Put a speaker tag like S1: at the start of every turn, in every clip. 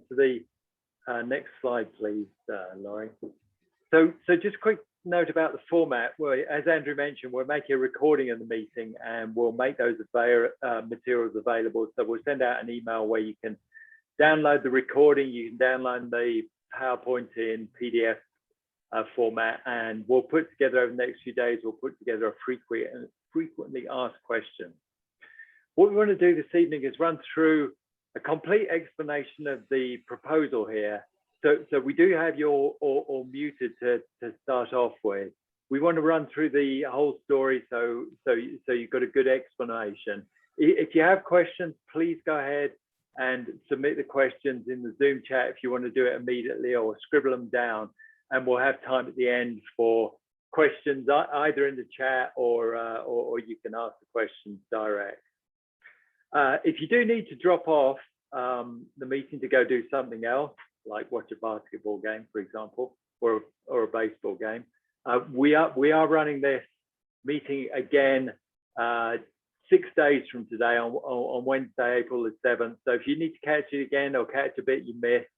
S1: to the next slide, please, Laurie. So just a quick note about the format. Well, as Andrew mentioned, we're making a recording of the meeting and we'll make those materials available. So we'll send out an email where you can download the recording, you can download the PowerPoint in PDF format, and we'll put together over the next few days, we'll put together a frequently asked questions. What we want to do this evening is run through a complete explanation of the proposal here. So we do have you all muted to start off with. We want to run through the whole story so you've got a good explanation. If you have questions, please go ahead and submit the questions in the Zoom chat if you want to do it immediately, or scribble them down, and we'll have time at the end for questions either in the chat or you can ask the questions direct. If you do need to drop off the meeting to go do something else, like watch a basketball game, for example, or a baseball game, we are running this meeting again 6 days from today on Wednesday, April the 7th. So if you need to catch it again or catch a bit you missed,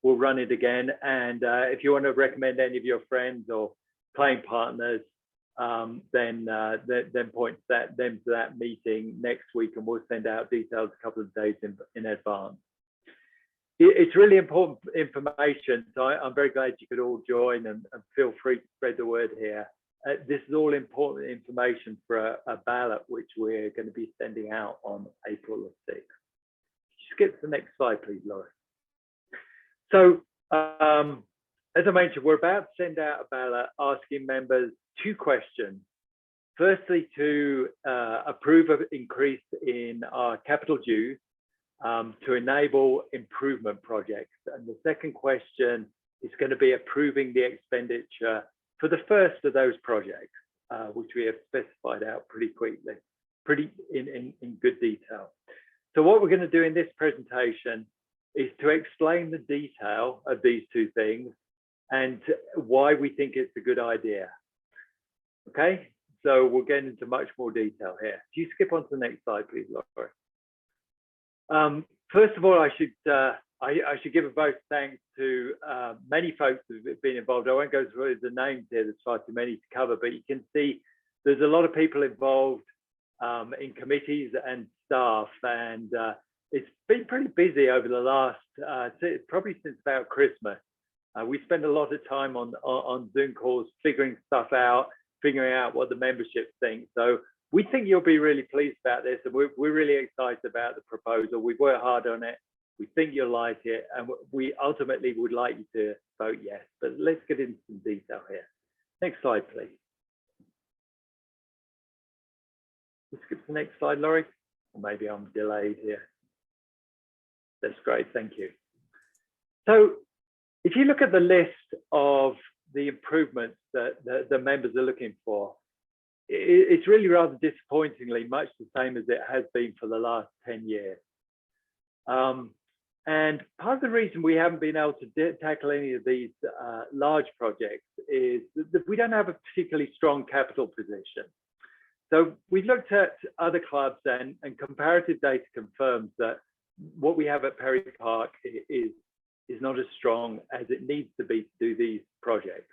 S1: we'll run it again. And if you want to recommend any of your friends or playing partners, then point them to that meeting next week, and we'll send out details a couple of days in advance. It's really important information, so I'm very glad you could all join, and feel free to spread the word here. This is all important information for a ballot which we're going to be sending out on April the 6th. Skip to the next slide, please, Laura. So as I mentioned, we're about to send out a ballot asking members 2 questions. Firstly, to approve of increase in our capital dues to enable improvement projects. And the second question is going to be approving the expenditure for the first of those projects, which we have specified out pretty in good detail. So what we're going to do in this presentation is to explain the detail of these 2 things and why we think it's a good idea. Okay, so we'll get into much more detail here. If you skip on to the next slide, please, Laura. First of all, I should give a vote of thanks to many folks who've been involved. I won't go through the names here, there's far too many to cover, but you can see there's a lot of people involved in committees and staff, and it's been pretty busy over the last, probably since about Christmas. We spend a lot of time on Zoom calls, figuring stuff out, figuring out what the membership thinks. So we think you'll be really pleased about this, and we're really excited about the proposal. We've worked hard on it. We think you'll like it, and we ultimately would like you to vote yes. But let's get into some detail here. Next slide, please. Let's skip to the next slide, Laurie. Or maybe I'm delayed here. That's great, thank you. So if you look at the list of the improvements that the members are looking for, it's really rather disappointingly much the same as it has been for the last 10 years. And part of the reason we haven't been able to tackle any of these large projects is that we don't have a particularly strong capital position. So we've looked at other clubs, and comparative data confirms that what we have at Perry Park is not as strong as it needs to be to do these projects.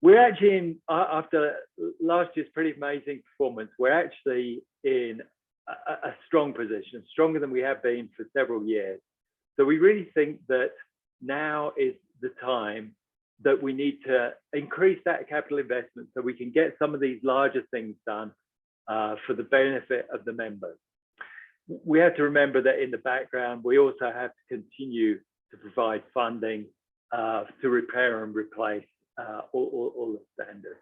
S1: We're actually after last year's pretty amazing performance, we're actually in a strong position, stronger than we have been for several years. So we really think that now is the time that we need to increase that capital investment so we can get some of these larger things done for the benefit of the members. We have to remember that in the background, we also have to continue to provide funding to repair and replace all the standard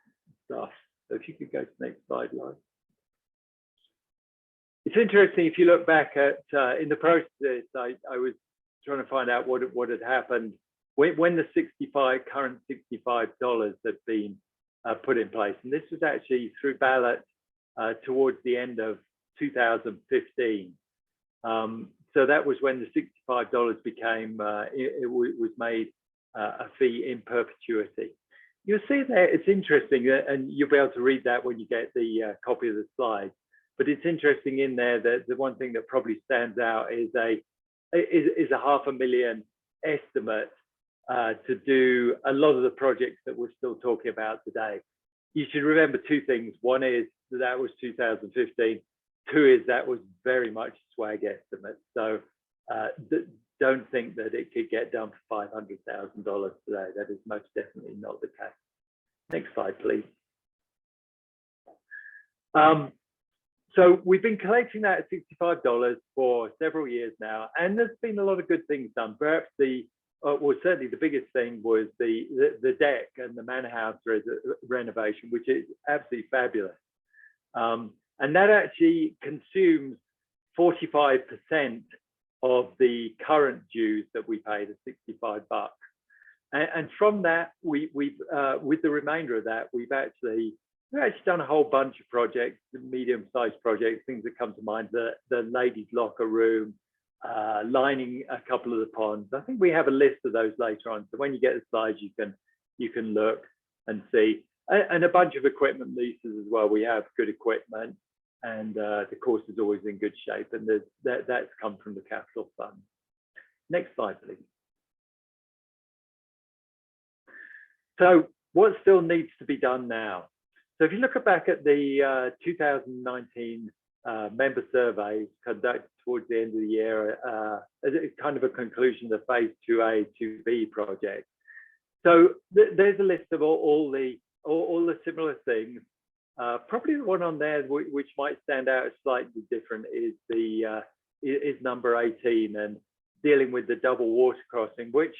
S1: stuff. So if you could go to the next slide, Laurie. It's interesting, if you look back at in the process, I was trying to find out what had happened when the current $65 had been put in place. And this was actually through ballot towards the end of 2015. So that was when the $65 became, it was made a fee in perpetuity. You'll see there, it's interesting, and you'll be able to read that when you get the copy of the slides. But it's interesting in there that the one thing that probably stands out is a is a $500,000 estimate to do a lot of the projects that we're still talking about today. You should remember two things. One is that was 2015. Two is that was very much a swag estimate. So don't think that it could get done for $500,000 today. That is most definitely not the case. Next slide, please. So we've been collecting that at $65 for several years now, and there's been a lot of good things done. Perhaps well, certainly the biggest thing was the deck and the manor house renovation, which is absolutely fabulous. And that actually consumes 45% of the current dues that we paid at $65. And from that, we've with the remainder of that, we've actually done a whole bunch of projects, medium-sized projects, things that come to mind, the ladies' locker room, lining a couple of the ponds. I think we have a list of those later on. So when you get the slides, you can look and see. And a bunch of equipment leases as well. We have good equipment, and the course is always in good shape. And that's come from the capital fund. Next slide, please. So what still needs to be done now? So if you look back at the 2019 member survey conducted towards the end of the year, as kind of a conclusion of the phase 2A, 2B project. So there's a list of all the similar things. Probably the one on there which might stand out as slightly different is number 18, and dealing with the double water crossing, which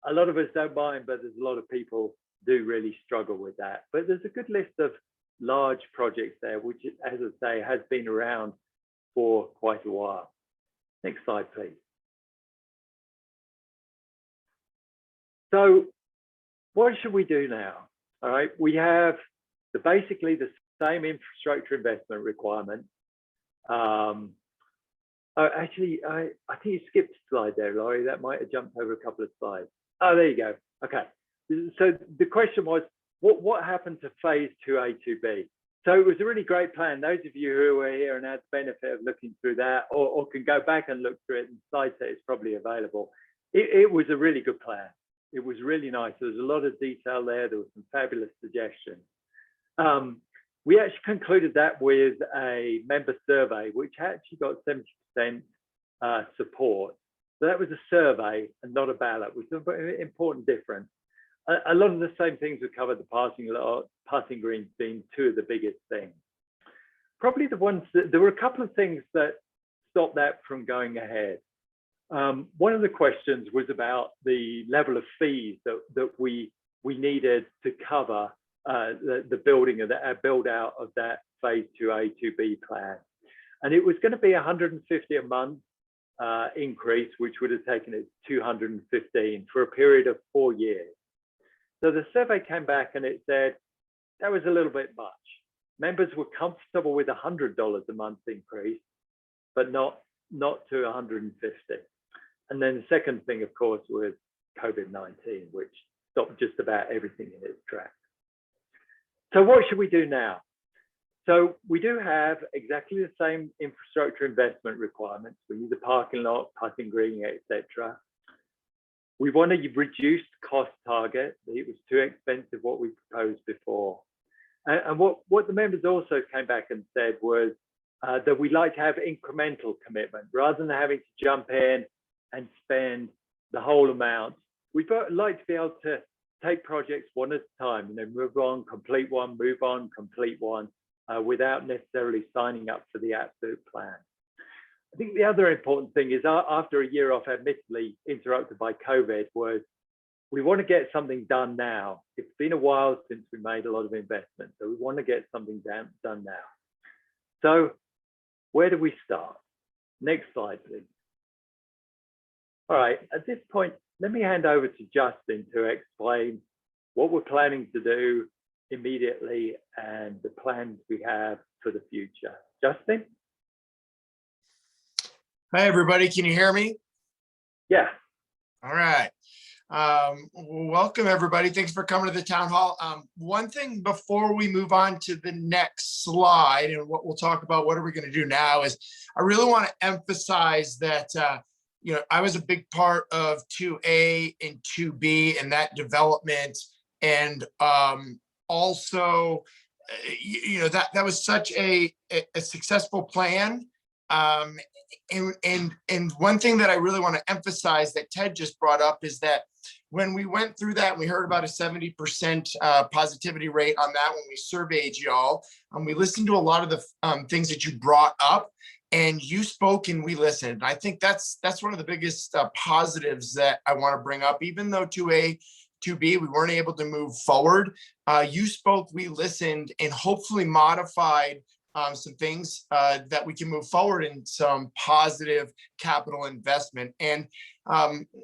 S1: a lot of us don't mind, but there's a lot of people do really struggle with that. But there's a good list of large projects there, which, as I say, has been around for quite a while. Next slide, please. So what should we do now? All right, we have basically the same infrastructure investment requirement. Actually, I think you skipped a slide there, Laurie. That might have jumped over a couple of slides. Oh, there you go. Okay. So the question was, what happened to phase 2A, 2B? So it was a really great plan. Those of you who were here and had the benefit of looking through that, or can go back and look through it, and slide set is probably available. It was a really good plan. It was really nice. There was a lot of detail there. There were some fabulous suggestions. We actually concluded that with a member survey, which actually got 70% support. So that was a survey and not a ballot, which is an important difference. A lot of the same things were covered, the passing greens being two of the biggest things. Probably the ones that, there were a couple of things that stopped that from going ahead. One of the questions was about the level of fees that we needed to cover the building of that build out of that phase 2A, 2B plan. And it was going to be $150 a month increase, which would have taken it to $215 for a period of 4 years. So the survey came back and it said that was a little bit much. Members were comfortable with $100 a month increase, but not to $150. And then the second thing, of course, was COVID-19, which stopped just about everything in its tracks. So what should we do now? So we do have exactly the same infrastructure investment requirements. We need a parking lot, parking green, etc. We want a reduced cost target. It was too expensive what we proposed before. And what the members also came back and said was that we'd like to have incremental commitment rather than having to jump in and spend the whole amount. We'd like to be able to take projects one at a time, move on, complete one, move on, complete one, without necessarily signing up for the absolute plan. I think the other important thing is after a year off, admittedly interrupted by COVID, was we want to get something done now. It's been a while since we made a lot of investment, so we want to get something done now. So where do we start? Next slide, please. All right, at this point, let me hand over to Justin to explain what we're planning to do immediately and the plans we have for the future. Justin?
S2: Hi, everybody. Can you hear me?
S1: Yeah.
S2: All right. Welcome, everybody. Thanks for coming to the town hall. One thing before we move on to the next slide and what we'll talk about, what are we going to do now, is I really want to emphasize that I was a big part of 2A and 2B and that development. And also, that was such a successful plan. And one thing that I really want to emphasize that Ted just brought up is that when we went through that, and we heard about a 70% positivity rate on that when we surveyed y'all, we listened to a lot of the things that you brought up, and you spoke and we listened. And I think that's one of the biggest positives that I want to bring up. Even though 2A, 2B, we weren't able to move forward, you spoke, we listened, and hopefully modified some things that we can move forward in some positive capital investment. And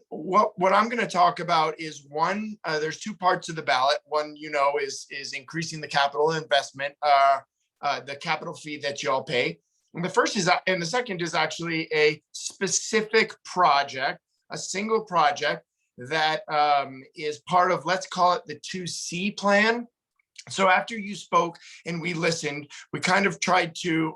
S2: what I'm going to talk about is one, there's two parts of the ballot. One, is increasing the capital investment, the capital fee that y'all pay. And the second is actually a specific project, a single project that is part of, let's call it the 2C plan. So after you spoke and we listened, we kind of tried to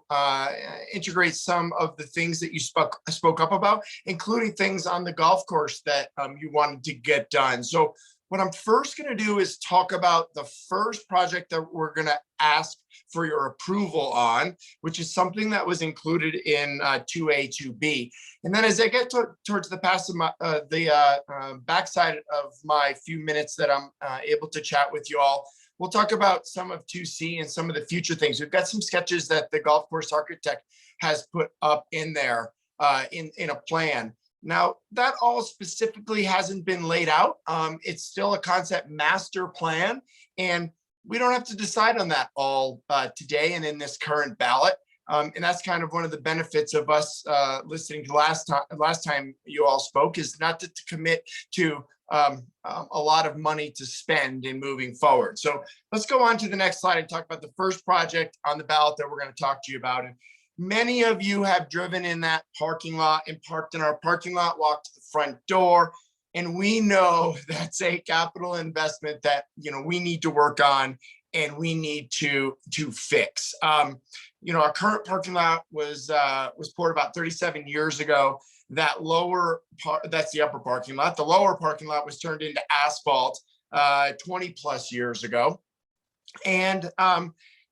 S2: integrate some of the things that you spoke up about, including things on the golf course that you wanted to get done. So what I'm first going to do is talk about the first project that we're going to ask for your approval on, which is something that was included in 2A, 2B. And then as I get towards the backside of my few minutes that I'm able to chat with you all, we'll talk about some of 2C and some of the future things. We've got some sketches that the golf course architect has put up in there in a plan. Now, that all specifically hasn't been laid out. It's still a concept master plan, and we don't have to decide on that all today and in this current ballot. And that's kind of one of the benefits of us listening to last time you all spoke, is not to commit to a lot of money to spend in moving forward. So let's go on to the next slide and talk about the first project on the ballot that we're going to talk to you about. And many of you have driven in that parking lot and parked in our parking lot, walked to the front door, and we know that's a capital investment that we need to work on and we need to fix. Our current parking lot was poured about 37 years ago. That lower part, that's the upper parking lot. The lower parking lot was turned into asphalt 20 plus years ago. And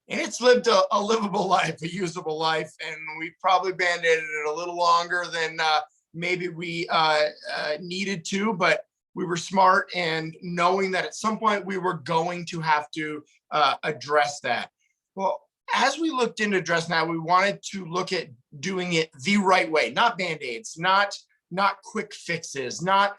S2: it's lived a livable life, a usable life. And we probably band-aided it a little longer than maybe we needed to, but we were smart, and knowing that at some point we were going to have to address that. Well, as we looked into addressing that, we wanted to look at doing it the right way, not band-aids, not quick fixes, not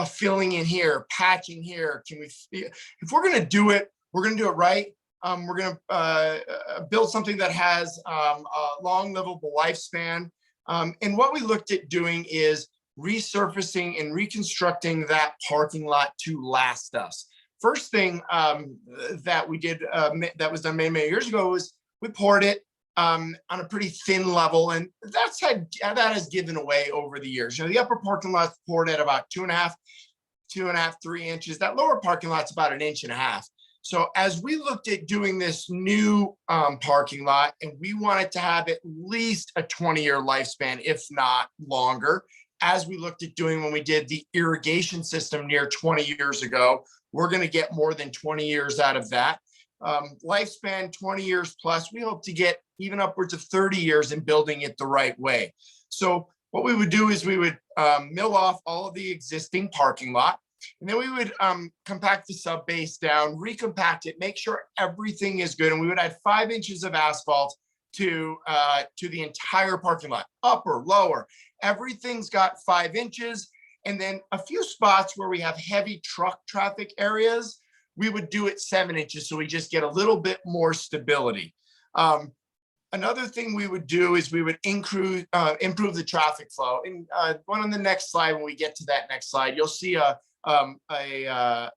S2: filling in here, patching here. If we're going to do it, we're going to do it right. We're going to build something that has a long livable lifespan. And what we looked at doing is resurfacing and reconstructing that parking lot to last us. First thing that we did that was done many years ago was we poured it on a pretty thin level, and that has given away over the years. The upper parking lot's poured at about 2.5, 3 inches. That lower parking lot's about 1.5 inches. So as we looked at doing this new parking lot, and we wanted to have at least a 20-year lifespan, if not longer, as we looked at doing when we did the irrigation system near 20 years ago, we're going to get more than 20 years out of that. Lifespan 20 years plus, we hope to get even upwards of 30 years in building it the right way. So what we would do is we would mill off all of the existing parking lot, and then we would compact the sub base down, recompact it, make sure everything is good, and we would add 5 inches of asphalt to the entire parking lot, upper, lower. Everything's got 5 inches, and then a few spots where we have heavy truck traffic areas, we would do it 7 inches, so we just get a little bit more stability. Another thing we would do is we would improve the traffic flow. And one on the next slide, when we get to that next slide, you'll see a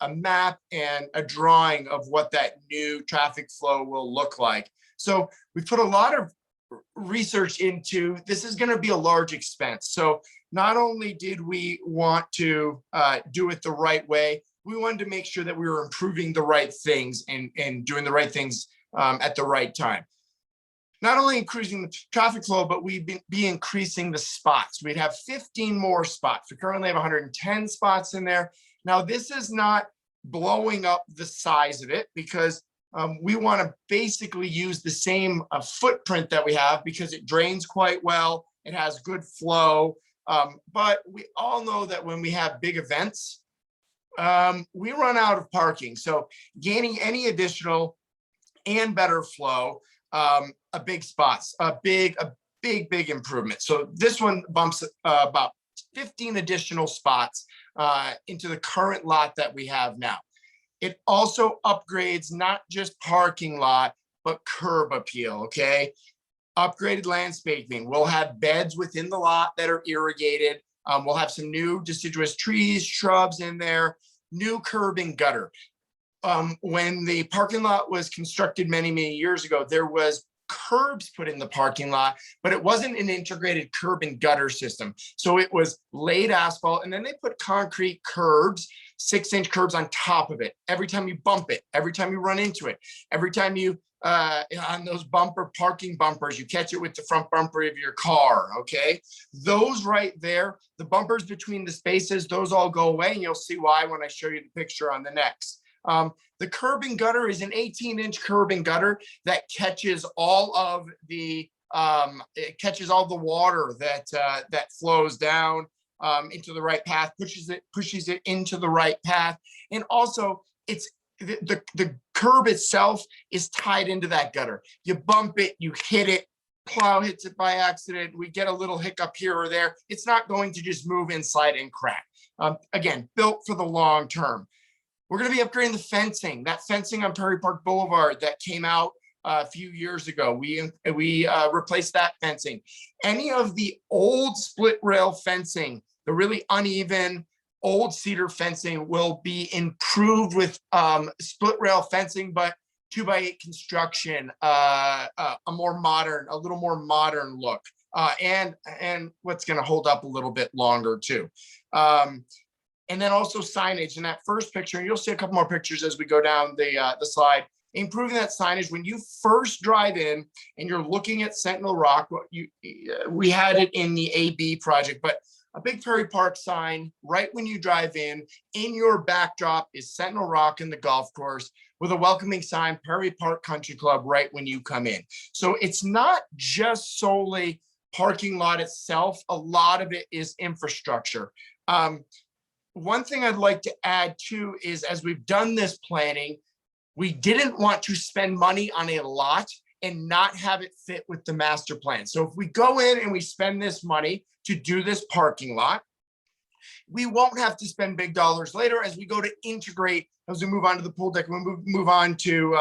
S2: map and a drawing of what that new traffic flow will look like. So we put a lot of research into this. Is going to be a large expense. So not only did we want to do it the right way, we wanted to make sure that we were improving the right things and doing the right things at the right time. not only increasing the traffic flow, but we'd be increasing the spots. We'd have 15 more spots. We currently have 110 spots in there. Now, this is not blowing up the size of it because we want to basically use the same footprint that we have because it drains quite well. It has good flow. But we all know that when we have big events, we run out of parking. So gaining any additional and better flow, a big big improvement. So this one bumps about 15 additional spots into the current lot that we have now. It also upgrades not just parking lot, but curb appeal, okay? Upgraded landscaping. We'll have beds within the lot that are irrigated. We'll have some new deciduous trees, shrubs in there, new curb and gutter. When the parking lot was constructed many, many years ago, there was curbs put in the parking lot, but it wasn't an integrated curb and gutter system. So it was laid asphalt, and then they put concrete curbs, 6-inch curbs on top of it. Every time you bump it, every time you run into it, every time you, on those parking bumpers, you catch it with the front bumper of your car, okay? Those right there, the bumpers between the spaces, those all go away, and you'll see why when I show you the picture on the next. The curb and gutter is an 18-inch curb and gutter that catches all of the water that flows down into the right path, pushes it into the right path, and also it's the curb itself is tied into that gutter. You bump it, you hit it, plow hits it by accident, we get a little hiccup here or there. It's not going to just move inside and crack. Again, built for the long term. We're going to be upgrading the fencing. That fencing on Perry Park Boulevard that came out a few years ago, we replaced that fencing. Any of the old split rail fencing, the really uneven old cedar fencing, will be improved with split rail fencing, but 2x8 construction, a little more modern look, and what's going to hold up a little bit longer too. And then also signage in that first picture, and you'll see a couple more pictures as we go down the slide, improving that signage. When you first drive in and you're looking at Sentinel Rock, we had it in the AB project, but a big Perry Park sign right when you drive in your backdrop is Sentinel Rock and the golf course with a welcoming sign, Perry Park Country Club, right when you come in. So it's not just solely parking lot itself. A lot of it is infrastructure. One thing I'd like to add too is, as we've done this planning, we didn't want to spend money on a lot and not have it fit with the master plan. So if we go in and we spend this money to do this parking lot, we won't have to spend big dollars later as we go to integrate, as we move on to the pool deck, we move on to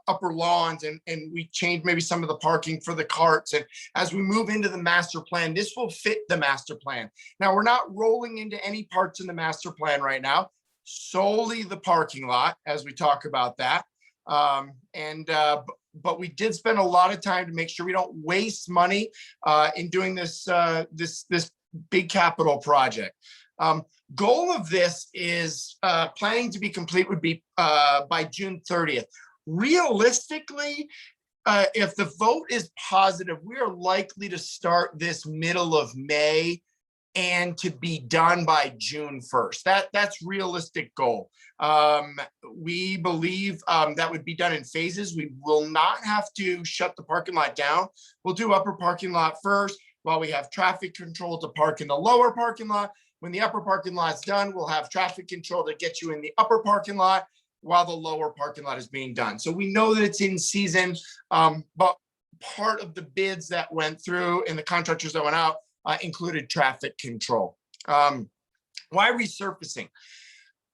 S2: upper lawns, and we change maybe some of the parking for the carts. And as we move into the master plan, this will fit the master plan. Now, we're not rolling into any parts in the master plan right now, solely the parking lot as we talk about that. But we did spend a lot of time to make sure we don't waste money in doing this big capital project. Goal of this is planning to be complete would be by June 30th. Realistically, if the vote is positive, we are likely to start this middle of May and to be done by June 1st. That's realistic goal. We believe that would be done in phases. We will not have to shut the parking lot down. We'll do upper parking lot first while we have traffic control to park in the lower parking lot. When the upper parking lot's done, we'll have traffic control to get you in the upper parking lot while the lower parking lot is being done. So we know that it's in season, but part of the bids that went through and the contractors that went out included traffic control. Why resurfacing?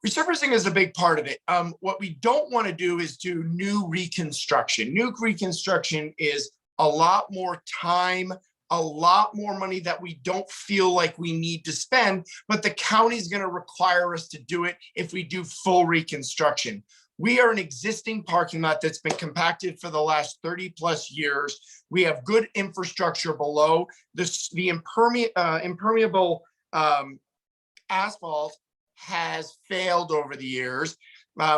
S2: Resurfacing is a big part of it. What we don't want to do is do new reconstruction. New reconstruction is a lot more time, a lot more money that we don't feel like we need to spend, but the county's going to require us to do it if we do full reconstruction. We are an existing parking lot that's been compacted for the last 30 plus years. We have good infrastructure below. The impermeable asphalt has failed over the years.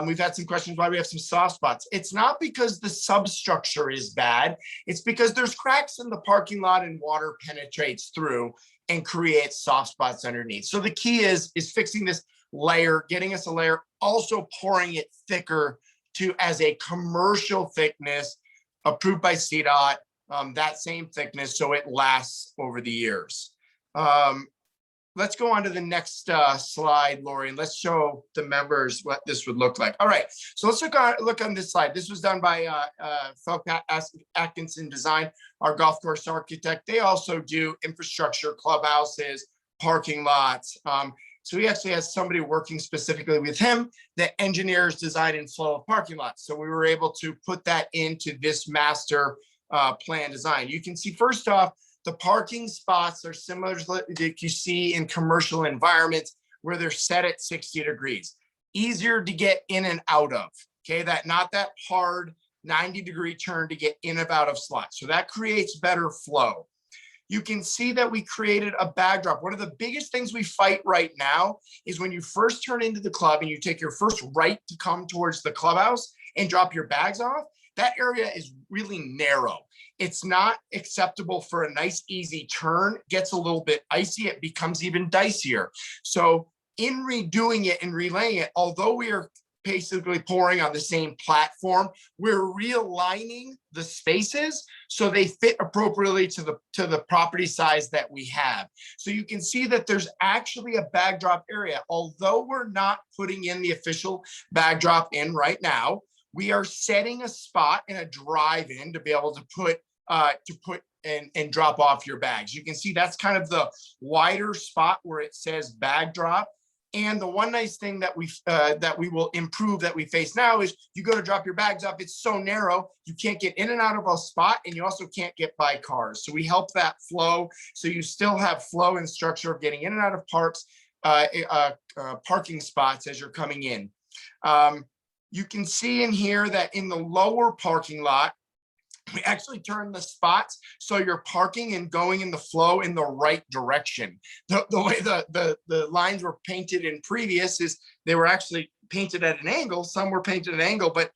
S2: We've had some questions why we have some soft spots. It's not because the substructure is bad. It's because there's cracks in the parking lot and water penetrates through and creates soft spots underneath. So the key is fixing this layer, getting us a layer, also pouring it thicker to as a commercial thickness approved by CDOT, that same thickness, so it lasts over the years. Let's go on to the next slide, Lori, and let's show the members what this would look like. All right, so let's look on this slide. This was done by Phelps Atkinson Design, our golf course architect. They also do infrastructure, clubhouses, parking lots. So he actually has somebody working specifically with him that engineers design and flow of parking lots. So we were able to put that into this master plan design. You can see first off, the parking spots are similar to like you see in commercial environments where they're set at 60 degrees. Easier to get in and out of, okay? Not that hard 90-degree turn to get in and out of slots. So that creates better flow. You can see that we created a bag drop. One of the biggest things we fight right now is when you first turn into the club and you take your first right to come towards the clubhouse and drop your bags off, that area is really narrow. It's not acceptable for a nice, easy turn. Gets a little bit icy. It becomes even dicier. So in redoing it and relaying it, although we are basically pouring on the same platform, we're realigning the spaces so they fit appropriately to the property size that we have. So you can see that there's actually a bag drop area. Although we're not putting in the official bag drop in right now, we are setting a spot in a drive-in to be able to put and drop off your bags. You can see that's kind of the wider spot where it says bag drop. And the one nice thing that we will improve that we face now is you go to drop your bags off, it's so narrow, you can't get in and out of a spot, and you also can't get by cars. So we help that flow, so you still have flow and structure of getting in and out of parking spots as you're coming in. You can see in here that in the lower parking lot, we actually turn the spots so you're parking and going in the flow in the right direction. The way the lines were painted in previous is they were actually painted at an angle. Some were painted at an angle, but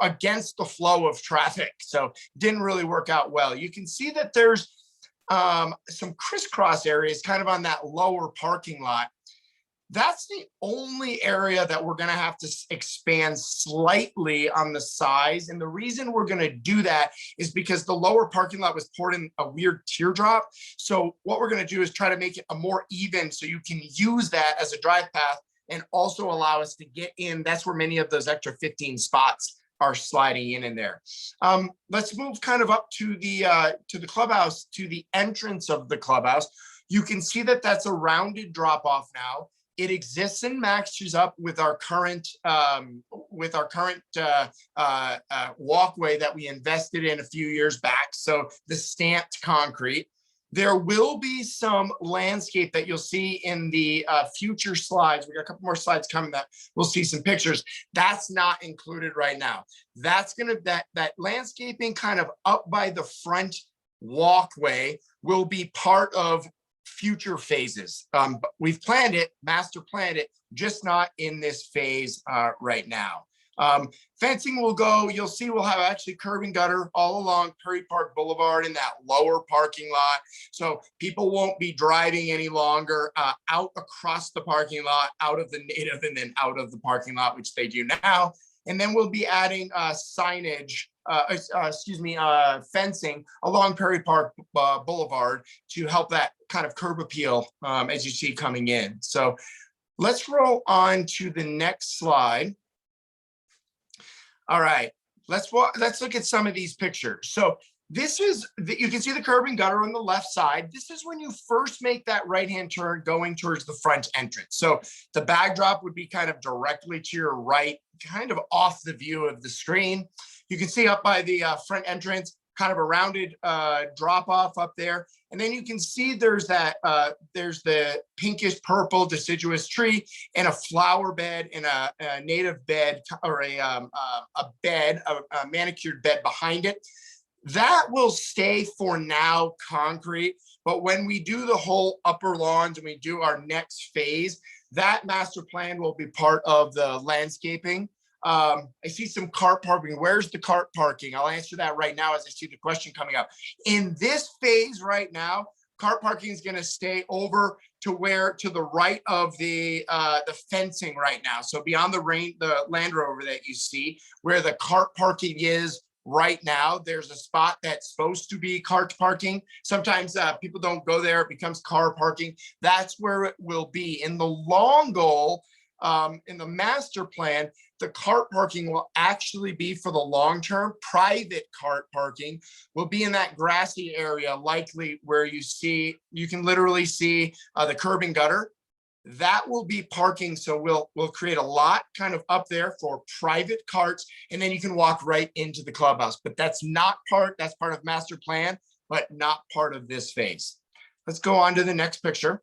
S2: against the flow of traffic. So didn't really work out well. You can see that there's some crisscross areas kind of on that lower parking lot. That's the only area that we're going to have to expand slightly on the size. And the reason we're going to do that is because the lower parking lot was poured in a weird teardrop. So what we're going to do is try to make it a more even so you can use that as a drive path and also allow us to get in. That's where many of those extra 15 spots are sliding in there. Let's move kind of up to the clubhouse, to the entrance of the clubhouse. You can see that that's a rounded drop off now. It exists and matches up with our current walkway that we invested in a few years back. So the stamped concrete. There will be some landscape that you'll see in the future slides. We got a couple more slides coming that we'll see some pictures. That's not included right now. That's that landscaping kind of up by the front walkway will be part of future phases. We've planned it, master planned it, just not in this phase right now. Fencing will go, you'll see we'll have actually curb and gutter all along Prairie Park Boulevard in that lower parking lot. So people won't be driving any longer out across the parking lot, out of the native and then out of the parking lot, which they do now. And then we'll be adding signage, fencing along Prairie Park Boulevard to help that kind of curb appeal as you see coming in. So let's roll on to the next slide. All right, let's look at some of these pictures. So this is, you can see the curb and gutter on the left side. This is when you first make that right-hand turn going towards the front entrance. So the bag drop would be kind of directly to your right, kind of off the view of the screen. You can see up by the front entrance, kind of a rounded drop off up there. And then you can see there's the pinkish purple deciduous tree and a flower bed and a native bed or a manicured bed behind it. That will stay for now concrete. But when we do the whole upper lawns and we do our next phase, that master plan will be part of the landscaping. I see some cart parking. Where's the cart parking? I'll answer that right now as I see the question coming up. In this phase right now, cart parking is going to stay over to the right of the fencing right now. So beyond the Land Rover that you see, where the cart parking is right now, there's a spot that's supposed to be cart parking. Sometimes people don't go there, it becomes car parking. That's where it will be. In the long goal, in the master plan, the cart parking will actually be for the long term. Private cart parking will be in that grassy area, likely where you can literally see the curb and gutter. That will be parking. So we'll create a lot kind of up there for private carts, and then you can walk right into the clubhouse. But that's part of master plan, but not part of this phase. Let's go on to the next picture.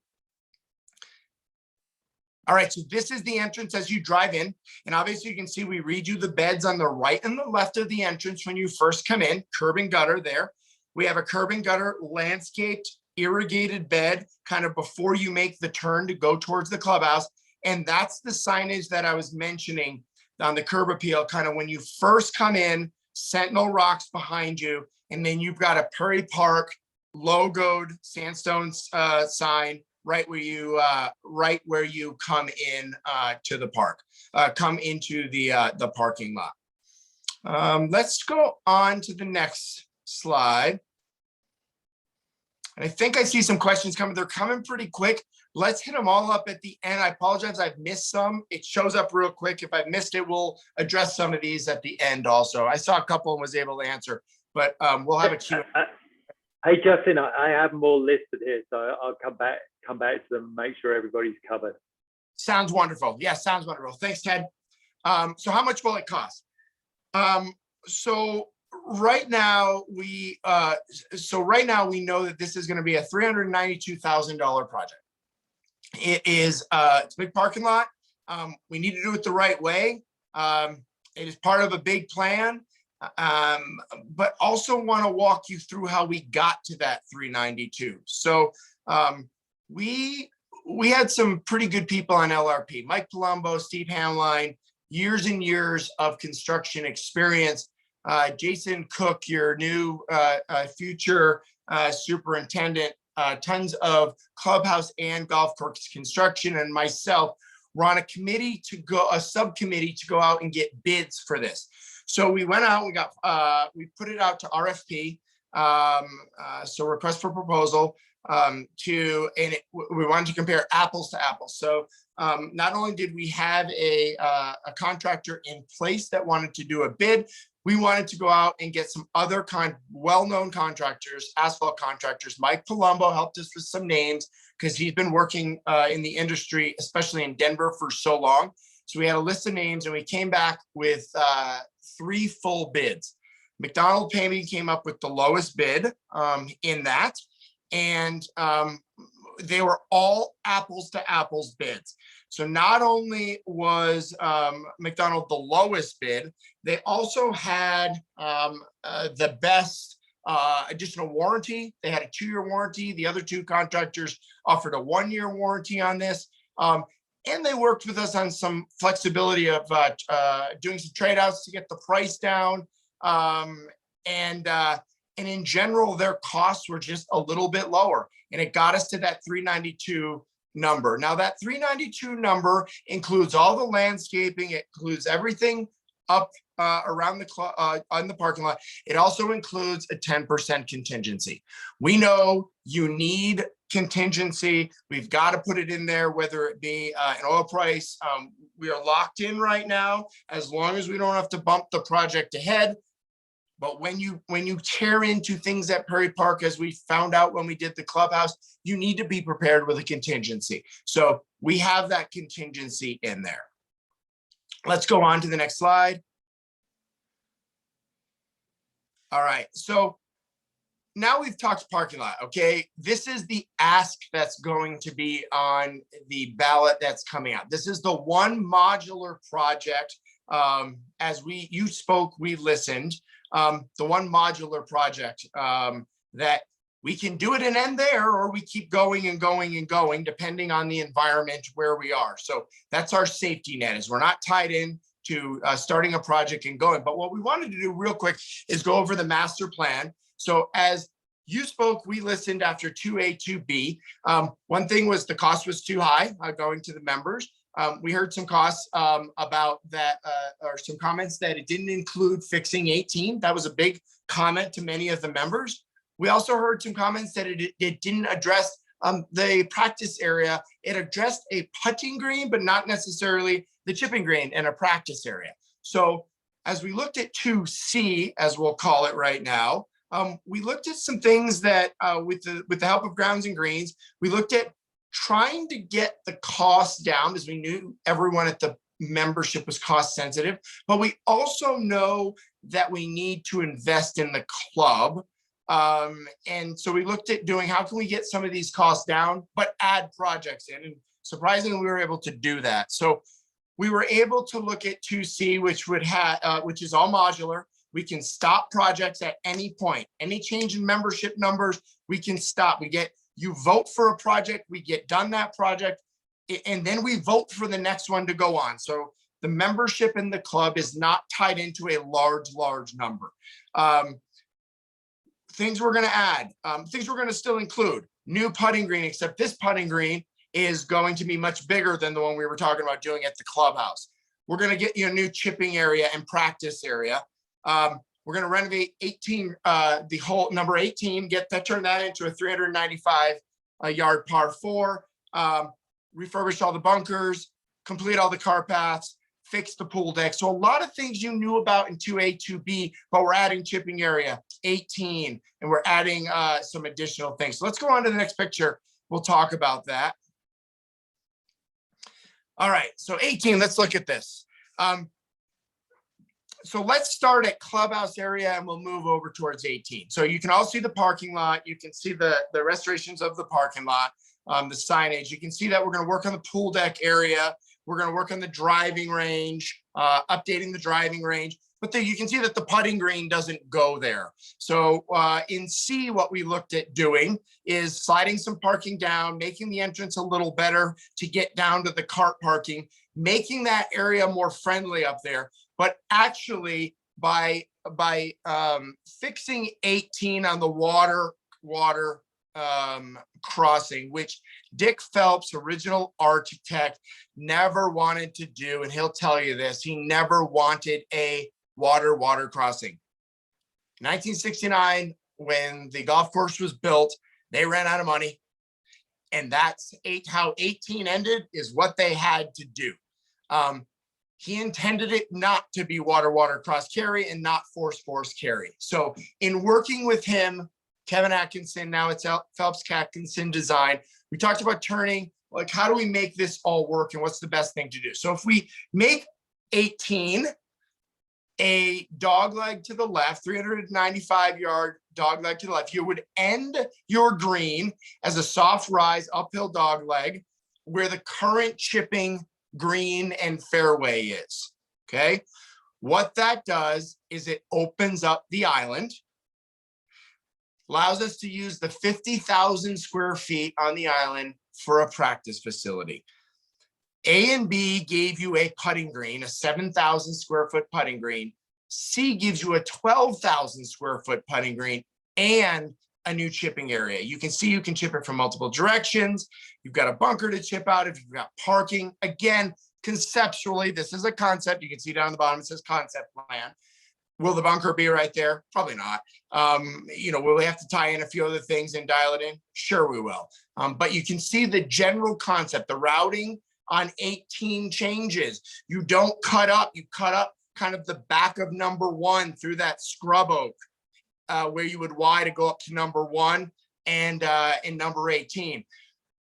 S2: All right, so this is the entrance as you drive in. And obviously you can see we read you the beds on the right and the left of the entrance when you first come in, curb and gutter there. We have a curb and gutter landscaped irrigated bed kind of before you make the turn to go towards the clubhouse. And that's the signage that I was mentioning on the curb appeal, kind of when you first come in, Sentinel Rocks behind you, and then you've got a Prairie Park logoed sandstone sign right where you come in to the park, come into the parking lot. Let's go on to the next slide. And I think I see some questions coming. They're coming pretty quick. Let's hit them all up at the end. I apologize, I've missed some. It shows up real quick. If I've missed it, we'll address some of these at the end also. I saw a couple and was able to answer, but we'll have a Q.
S1: Hey, Justin, I have them all listed here, so I'll come back to them and make sure everybody's covered.
S2: Sounds wonderful. Yeah, sounds wonderful. Thanks, Ted. So how much will it cost? So right now we know that this is going to be a $392,000 project. It is it's a big parking lot. We need to do it the right way. It is part of a big plan, but also want to walk you through how we got to that 392. So we had some pretty good people on LRP. Mike Palumbo, Steve Hamline, years and years of construction experience. Jason Cook, your new future superintendent, tons of clubhouse and golf course construction, and myself were on a subcommittee to go out and get bids for this. So we went out, we put it out to RFP, so request for proposal, we wanted to compare apples to apples. So not only did we have a contractor in place that wanted to do a bid, we wanted to go out and get some other well-known contractors, asphalt contractors. Mike Palumbo helped us with some names because he's been working in the industry, especially in Denver, for so long. So we had a list of names and we came back with 3 full bids. McDonald Paving came up with the lowest bid in that. And they were all apples to apples bids. So not only was McDonald the lowest bid, they also had the best additional warranty. They had a 2-year warranty. The other 2 contractors offered a 1-year warranty on this. And they worked with us on some flexibility of doing some trade outs to get the price down. And in general, their costs were just a little bit lower. And it got us to that 392 number. Now that 392 number includes all the landscaping, it includes everything up around on the parking lot. It also includes a 10% contingency. We know you need contingency. We've got to put it in there, whether it be an oil price. We are locked in right now, as long as we don't have to bump the project ahead. But when you tear into things at Prairie Park, as we found out when we did the clubhouse, you need to be prepared with a contingency. So we have that contingency in there. Let's go on to the next slide. All right, so now we've talked parking lot, okay? This is the ask that's going to be on the ballot that's coming out. This is the one modular project. As you spoke, we listened. The one modular project that We can do it and end there, or we keep going and going and going, depending on the environment where we are. So that's our safety net, is we're not tied in to starting a project and going. But what we wanted to do real quick is go over the master plan. So as you spoke, we listened after 2A, 2B. One thing was the cost was too high going to the members. We heard some costs about that, or some comments that it didn't include fixing 18. That was a big comment to many of the members. We also heard some comments that it didn't address the practice area. It addressed a putting green, but not necessarily the chipping green and a practice area. So as we looked at 2C, as we'll call it right now, we looked at some things that with the help of Grounds and Greens, we looked at trying to get the cost down, because we knew everyone at the membership was cost sensitive, but we also know that we need to invest in the club. And so we looked at doing, how can we get some of these costs down, but add projects in? And surprisingly, we were able to do that. So we were able to look at 2C, which is all modular. We can stop projects at any point. Any change in membership numbers, we can stop. You vote for a project, we get done that project, and then we vote for the next one to go on. So the membership in the club is not tied into a large number. Things we're going to add, things we're going to still include: new putting green, except this putting green is going to be much bigger than the one we were talking about doing at the clubhouse. We're going to get you a new chipping area and practice area. We're going to renovate 18, the whole number 18, turn that into a 395 yard par 4, refurbish all the bunkers, complete all the car paths, fix the pool deck. So a lot of things you knew about in 2A, 2B, but we're adding chipping area 18, and we're adding some additional things. So let's go on to the next picture. We'll talk about that. All right, so 18, let's look at this. So let's start at clubhouse area, and we'll move over towards 18. So you can all see the parking lot. You can see the restorations of the parking lot, the signage. You can see that we're going to work on the pool deck area. We're going to work on the driving range, updating the driving range. But then you can see that the putting green doesn't go there. So in C, what we looked at doing is sliding some parking down, making the entrance a little better to get down to the cart parking, making that area more friendly up there. But actually, by fixing 18 on the water crossing, which Dick Phelps, original architect, never wanted to do, and he'll tell you this, he never wanted a water crossing. 1969, when the golf course was built, they ran out of money, and that's how 18 ended, is what they had to do. He intended it not to be water cross carry and not force carry. So in working with him, Kevin Atkinson, now it's Phelps Atkinson Design, we talked about turning, like, how do we make this all work and what's the best thing to do? So if we make 18 a dog leg to the left, 395 yard dog leg to the left, you would end your green as a soft rise uphill dog leg where the current chipping green and fairway is. Okay, what that does is it opens up the island, allows us to use the 50,000 square feet on the island for a practice facility. A and B gave you a putting green, a 7,000 square foot putting green. C gives you a 12,000 square foot putting green and a new chipping area. You can see you can chip it from multiple directions. You've got a bunker to chip out if you've got parking. Again, conceptually, this is a concept. You can see down the bottom, it says concept plan. Will the bunker be right there? Probably not. Will we have to tie in a few other things and dial it in? Sure, we will. But you can see the general concept. The routing on 18 changes. You don't cut up. You cut up kind of the back of number 1 through that scrub oak, where you would Y to go up to number 1 and in number 18.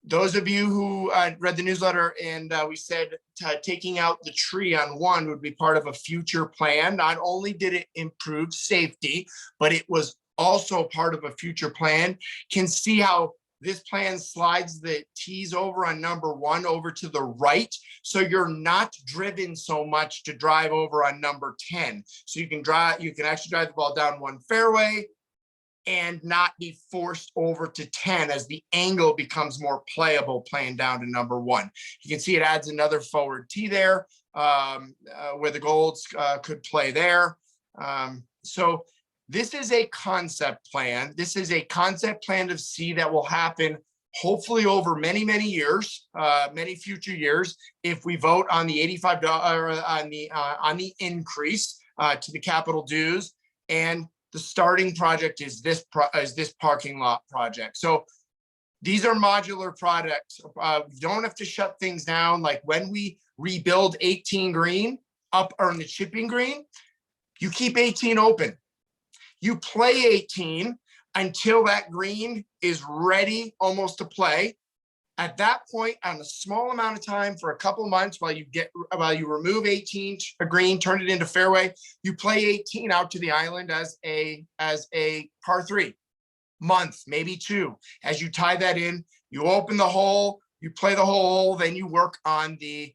S2: Those of you who read the newsletter, and we said taking out the tree on 1 would be part of a future plan. Not only did it improve safety, but it was also part of a future plan. Can see how this plan slides the tees over on number 1 over to the right. So you're not driven so much to drive over on number 10. So you can actually drive the ball down 1 fairway, and not be forced over to 10 as the angle becomes more playable playing down to number 1. You can see it adds another forward tee there where the golds could play there. So this is a concept plan. This is a concept plan of C that will happen hopefully over many, many years, many future years, if we vote on the $85 on the increase to the capital dues. And the starting project is this parking lot project. So these are modular projects. We don't have to shut things down. Like when we rebuild 18 green up on the chipping green, you keep 18 open. You play 18 until that green is ready almost to play. At that point, on a small amount of time for a couple of months while you remove 18 a green, turn it into fairway, you play 18 out to the island as a par 3 month, maybe 2. As you tie that in, you open the hole, you play the hole, then you work on the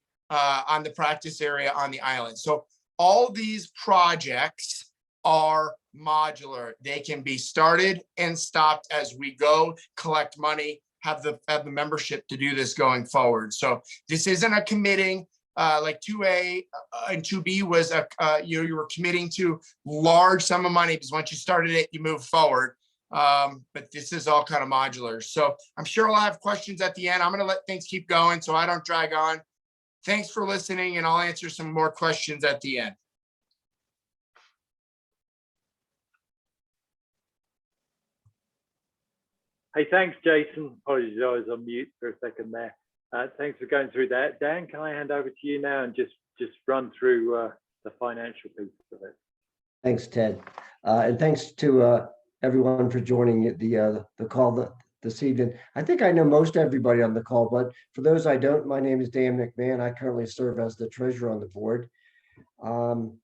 S2: practice area on the island. So all these projects are modular. They can be started and stopped as we go, collect money, have the membership to do this going forward. So this isn't a committing like 2A and 2B was you were committing to large sum of money because once you started it, you move forward. But this is all kind of modular. So I'm sure I'll have questions at the end. I'm going to let things keep going so I don't drag on. Thanks for listening, and I'll answer some more questions at the end.
S1: Hey, thanks, Jason. Apologies, I was on mute for a second there. Thanks for going through that. Dan, can I hand over to you now and just run through the financial piece of it?
S3: Thanks, Ted. And thanks to everyone for joining the call this evening. I think I know most everybody on the call, but for those I don't, my name is Dan McMahon. I currently serve as the treasurer on the board. Ken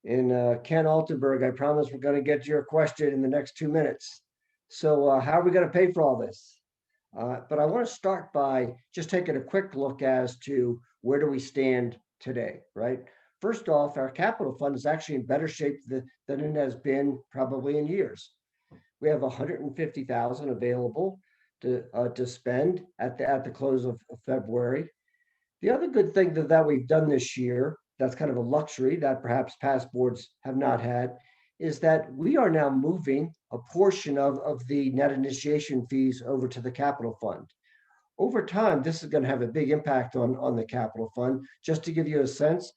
S3: Altenberg, I promise we're going to get to your question in the next 2 minutes. So how are we going to pay for all this? But I want to start by just taking a quick look as to where do we stand today, right? First off, our capital fund is actually in better shape than it has been probably in years. We have $150,000 available to spend at the close of February. The other good thing that we've done this year, that's kind of a luxury that perhaps past boards have not had, is that we are now moving a portion of the net initiation fees over to the capital fund. Over time, this is going to have a big impact on the capital fund. Just to give you a sense,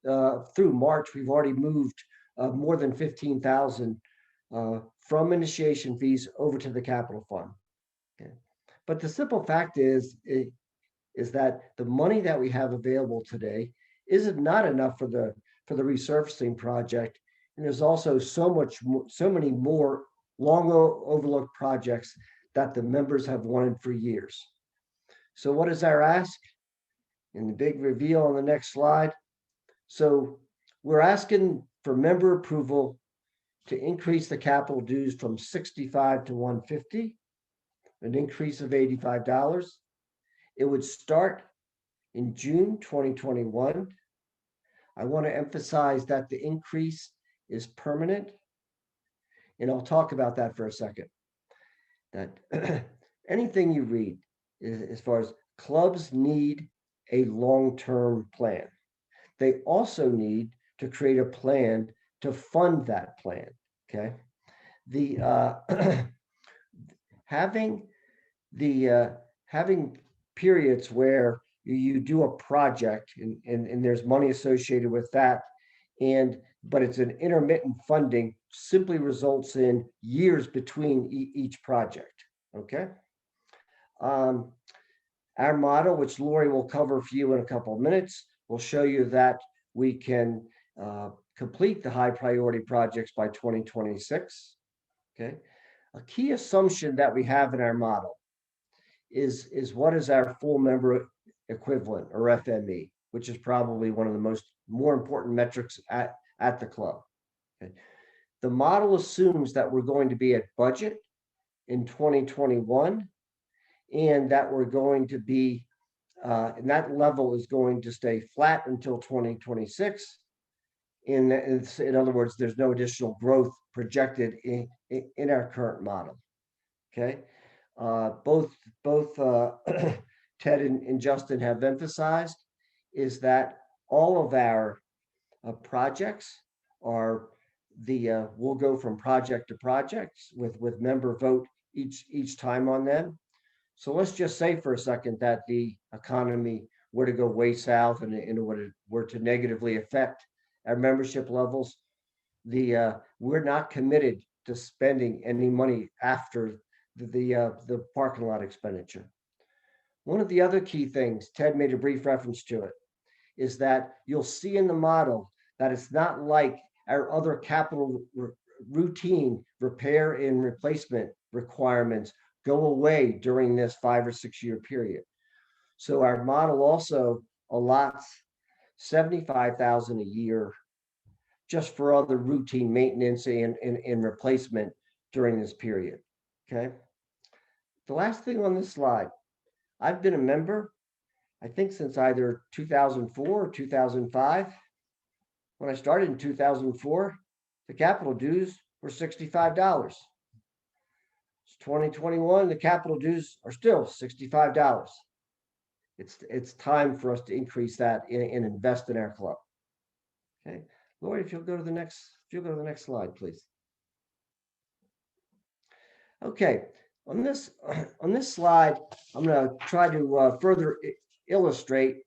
S3: through March, we've already moved more than $15,000 from initiation fees over to the capital fund. Okay. But the simple fact is that the money that we have available today isn't not enough for the resurfacing project. And there's also so many more long overlooked projects that the members have wanted for years. So what is our ask? In the big reveal on the next slide. So we're asking for member approval to increase the capital dues from $65 to $150, an increase of $85. It would start in June 2021. I want to emphasize that the increase is permanent, and I'll talk about that for a second. That anything you read is, as far as clubs need a long-term plan. They also need to create a plan to fund that plan. Okay, having periods where you do a project and there's money associated with that, but it's an intermittent funding, simply results in years between each project. Okay. Our model, which Lori will cover for you in a couple of minutes, will show you that we can complete the high priority projects by 2026. Okay. A key assumption that we have in our model is what is our full member equivalent, or FME, which is probably one of the more important metrics at the club. Okay. The model assumes that we're going to be at budget in 2021, and that we're going to be, and that level is going to stay flat until 2026. In other words, there's no additional growth projected in our current model. Okay, both Ted and Justin have emphasized is that all of our projects are we'll go from project to projects with member vote each time on them. So let's just say for a second that the economy were to go way south and it were to negatively affect our membership levels. We're not committed to spending any money after the parking lot expenditure. One of the other key things, Ted made a brief reference to it, is that you'll see in the model that it's not like our other capital routine repair and replacement requirements go away during this 5 or 6 year period. So our model also allots $75,000 a year just for other routine maintenance and replacement during this period. Okay. The last thing on this slide, I've been a member, I think since either 2004 or 2005. When I started in 2004, the capital dues were $65. It's 2021, the capital dues are still $65. It's time for us to increase that and invest in our club. Okay, Lori, if you'll go to the next slide, please. Okay, on this slide, I'm going to try to further illustrate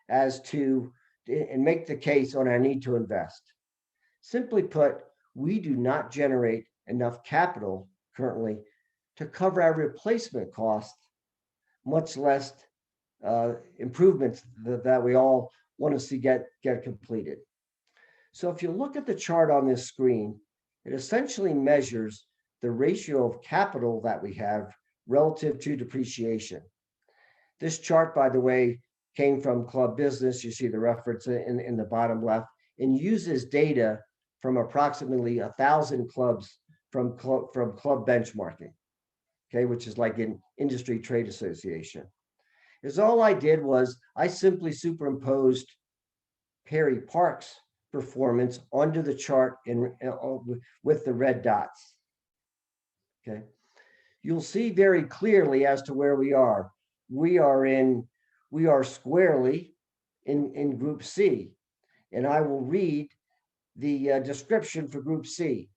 S3: as to and make the case on our need to invest. Simply put, we do not generate enough capital currently to cover our replacement costs, much less improvements that we all want to see get completed. So if you look at the chart on this screen, it essentially measures the ratio of capital that we have relative to depreciation. This chart, by the way, came from Club Business. You see the reference in the bottom left, and uses data from approximately 1,000 clubs from club benchmarking, okay, which is like an industry trade association. Is all I did was I simply superimposed Perry Park's performance onto the chart with the red dots. Okay, you'll see very clearly as to where we are. We are squarely in Group C, and I will read the description for Group C.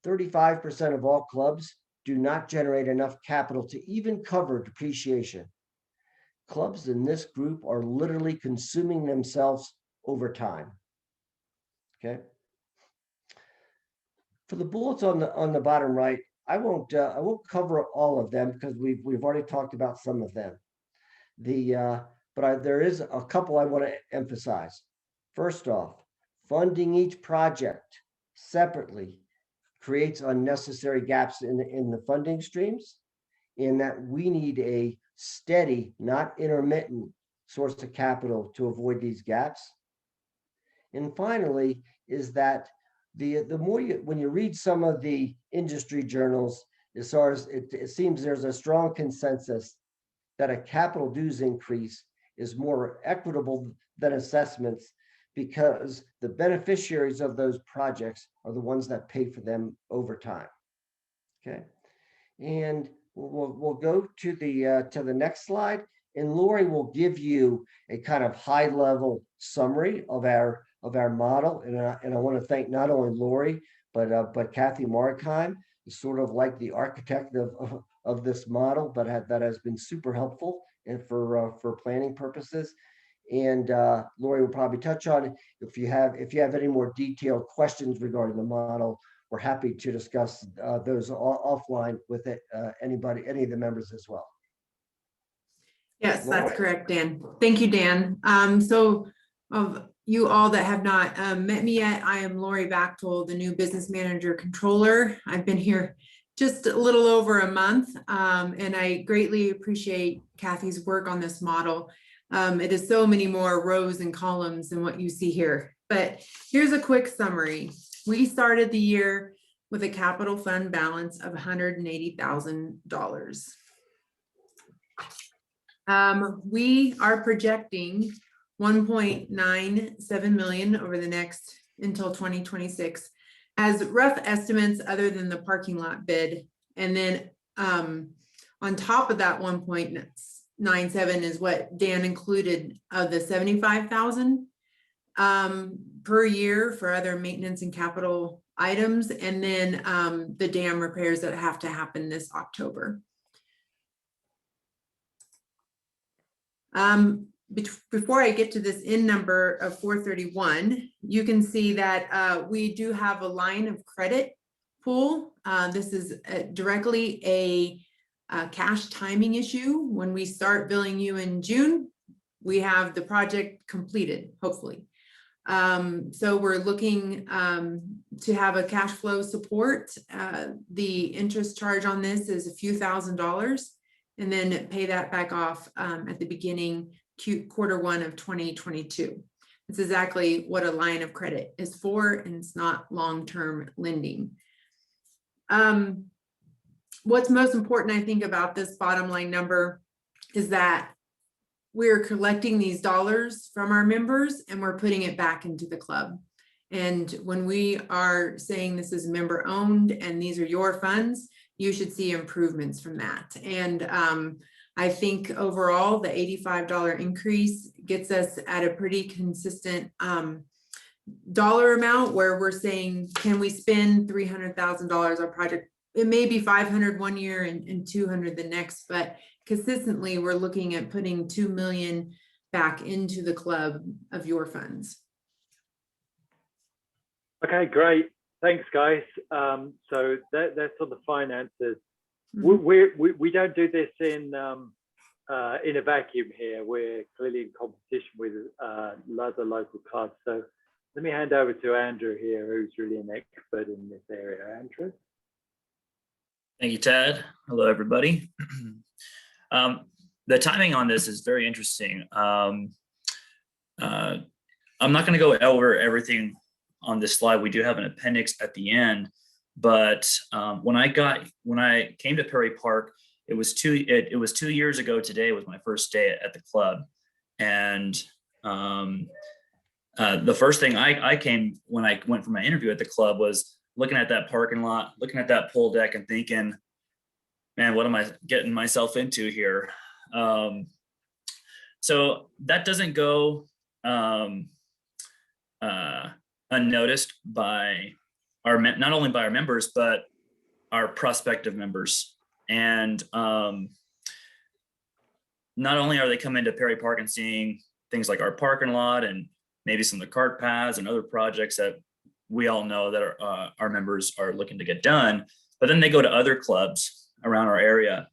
S3: 35% of all clubs do not generate enough capital to even cover depreciation. Clubs in this group are literally consuming themselves over time. Okay. For the bullets on the bottom right, I won't cover all of them because we've already talked about some of them. But there is a couple I want to emphasize. First off, funding each project separately creates unnecessary gaps in the funding streams, in that we need a steady, not intermittent source of capital to avoid these gaps. And finally, is that the more when you read some of the industry journals, as far as it seems there's a strong consensus that a capital dues increase is more equitable than assessments, because the beneficiaries of those projects are the ones that pay for them over time. Okay, and we'll go to the next slide, and Lori will give you a kind of high level summary of our model, and I want to thank not only Lori but Kathy Markheim, is sort of like the architect of this model, but that has been super helpful and for planning purposes. And Lori will probably touch on it. If you have any more detailed questions regarding the model, we're happy to discuss those offline with any of the members as well.
S4: Yes, that's correct, Dan. Thank you, Dan. So of you all that have not met me yet, I am Lori Bachtel, the new business manager controller. I've been here just a little over a month, and I greatly appreciate Kathy's work on this model. It is so many more rows and columns than what you see here, but here's a quick summary. We started the year with a capital fund balance of $180,000. We are projecting $1.97 million over the next until 2026 as rough estimates other than the parking lot bid. And then on top of that 1.97 is what Dan included of the 75,000 per year for other maintenance and capital items, and then the dam repairs that have to happen this October. Before I get to this end number of 431, you can see that we do have a line of credit pool. This is directly a cash timing issue. When we start billing you in June, we have the project completed, hopefully. So we're looking to have a cash flow support. The interest charge on this is a few $1,000s, and then pay that back off at the beginning Q1 of 2022. It's exactly what a line of credit is for, and it's not long-term lending. What's most important, I think, about this bottom line number is that we're collecting these dollars from our members and we're putting it back into the club. And when we are saying this is member owned and these are your funds, you should see improvements from that. And I think overall the $85 increase gets us at a pretty consistent dollar amount where we're saying, can we spend $300,000 on project? It may be 500 one year and 200 the next, but consistently we're looking at putting 2 million back into the club of your funds.
S1: Okay, great. Thanks, guys. So that's on the finances. We don't do this in a vacuum here. We're clearly in competition with other local clubs. So let me hand over to Andrew here, who's really an expert in this area. Andrew.
S5: Thank you, Ted. Hello, everybody. The timing on this is very interesting. I'm not going to go over everything on this slide. We do have an appendix at the end, but when I came to Perry Park, it was 2 years ago today was my first day at the club. And the first thing I came when I went for my interview at the club was looking at that parking lot, looking at that pool deck and thinking, man, what am I getting myself into here? So that doesn't go unnoticed by not only by our members, but our prospective members. And not only are they coming to Perry Park and seeing things like our parking lot and maybe some of the cart paths and other projects that we all know that our members are looking to get done, but then they go to other clubs around our area.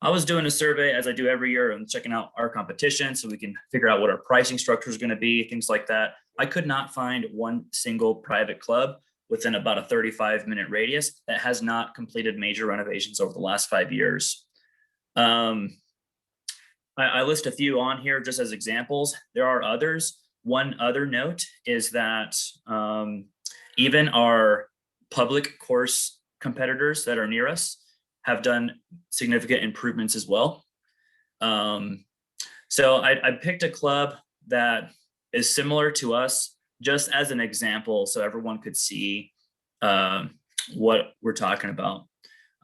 S5: I was doing a survey, as I do every year, and checking out our competition so we can figure out what our pricing structure is going to be, things like that. I could not find one single private club within about a 35-minute radius that has not completed major renovations over the last 5 years. I list a few on here just as examples. There are others. One other note is that even our public course competitors that are near us have done significant improvements as well. So I picked a club that is similar to us, just as an example, so everyone could see what we're talking about.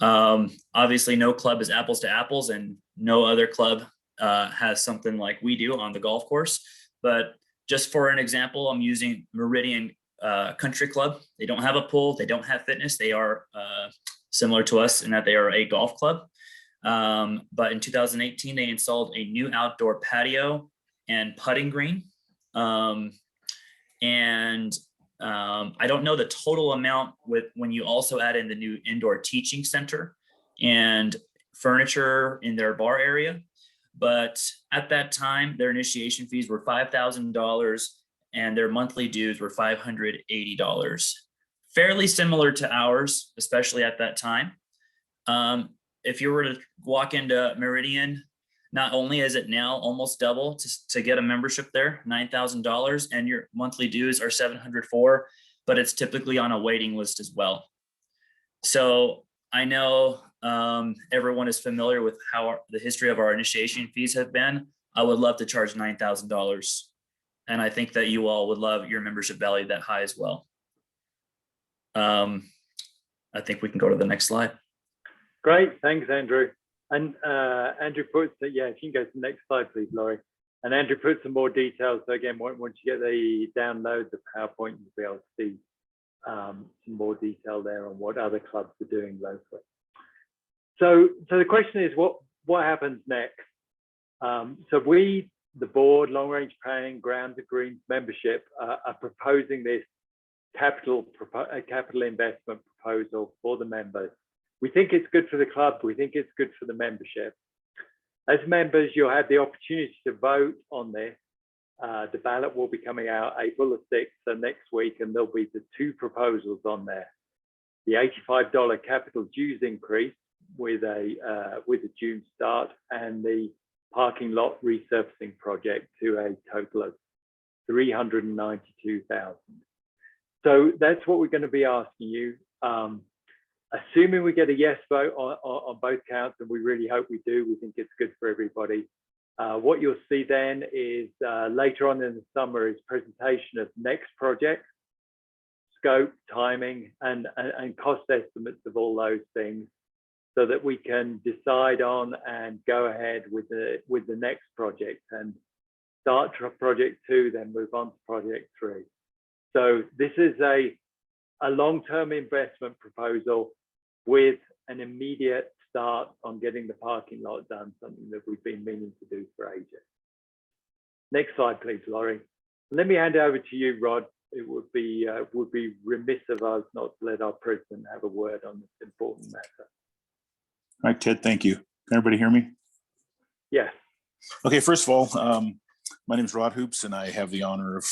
S5: Obviously, no club is apples to apples, and no other club has something like we do on the golf course. But just for an example, I'm using Meridian Country Club. They don't have a pool, they don't have fitness. They are similar to us in that they are a golf club. But in 2018, they installed a new outdoor patio and putting green. I don't know the total amount when you also add in the new indoor teaching center and furniture in their bar area. But at that time, their initiation fees were $5,000 and their monthly dues were $580. Fairly similar to ours, especially at that time. If you were to walk into Meridian, not only is it now almost double to get a membership there, $9,000, and your monthly dues are $704, but it's typically on a waiting list as well. So I know everyone is familiar with how the history of our initiation fees have been. I would love to charge $9,000 And I think that you all would love your membership value that high as well. I think we can go to the next slide.
S1: Great, thanks, Andrew. And Andrew puts, yeah, if you can go to the next slide, please, Laurie. And Andrew put some more details. So again, once you get the download, the PowerPoint, you'll be able to see some more detail there on what other clubs are doing locally. So the question is, what happens next? So we, the board, Long Range Planning, Grounds and Greens membership, are proposing this capital investment proposal for the members. We think it's good for the club. We think it's good for the membership. As members, you'll have the opportunity to vote on this. The ballot will be coming out April the 6th, so next week, and there'll be the two proposals on there. The $85 capital dues increase with a June start, and the parking lot resurfacing project to a total of $392,000. So that's what we're going to be asking you. Assuming we get a yes vote on both counts, and we really hope we do, we think it's good for everybody. What you'll see then is later on in the summer is presentation of next projects, scope, timing, and cost estimates of all those things, so that we can decide on and go ahead with the next project and start project 2, then move on to project 3. So this is a long-term investment proposal with an immediate start on getting the parking lot done, something that we've been meaning to do for ages. Next slide, please, Laurie. Let me hand over to you, Rod. It would be remiss of us not to let our president have a word on this important matter.
S6: All right, Ted, thank you. Can everybody hear me?
S1: Yes.
S6: Okay, first of all, my name is Rod Hoops, and I have the honor of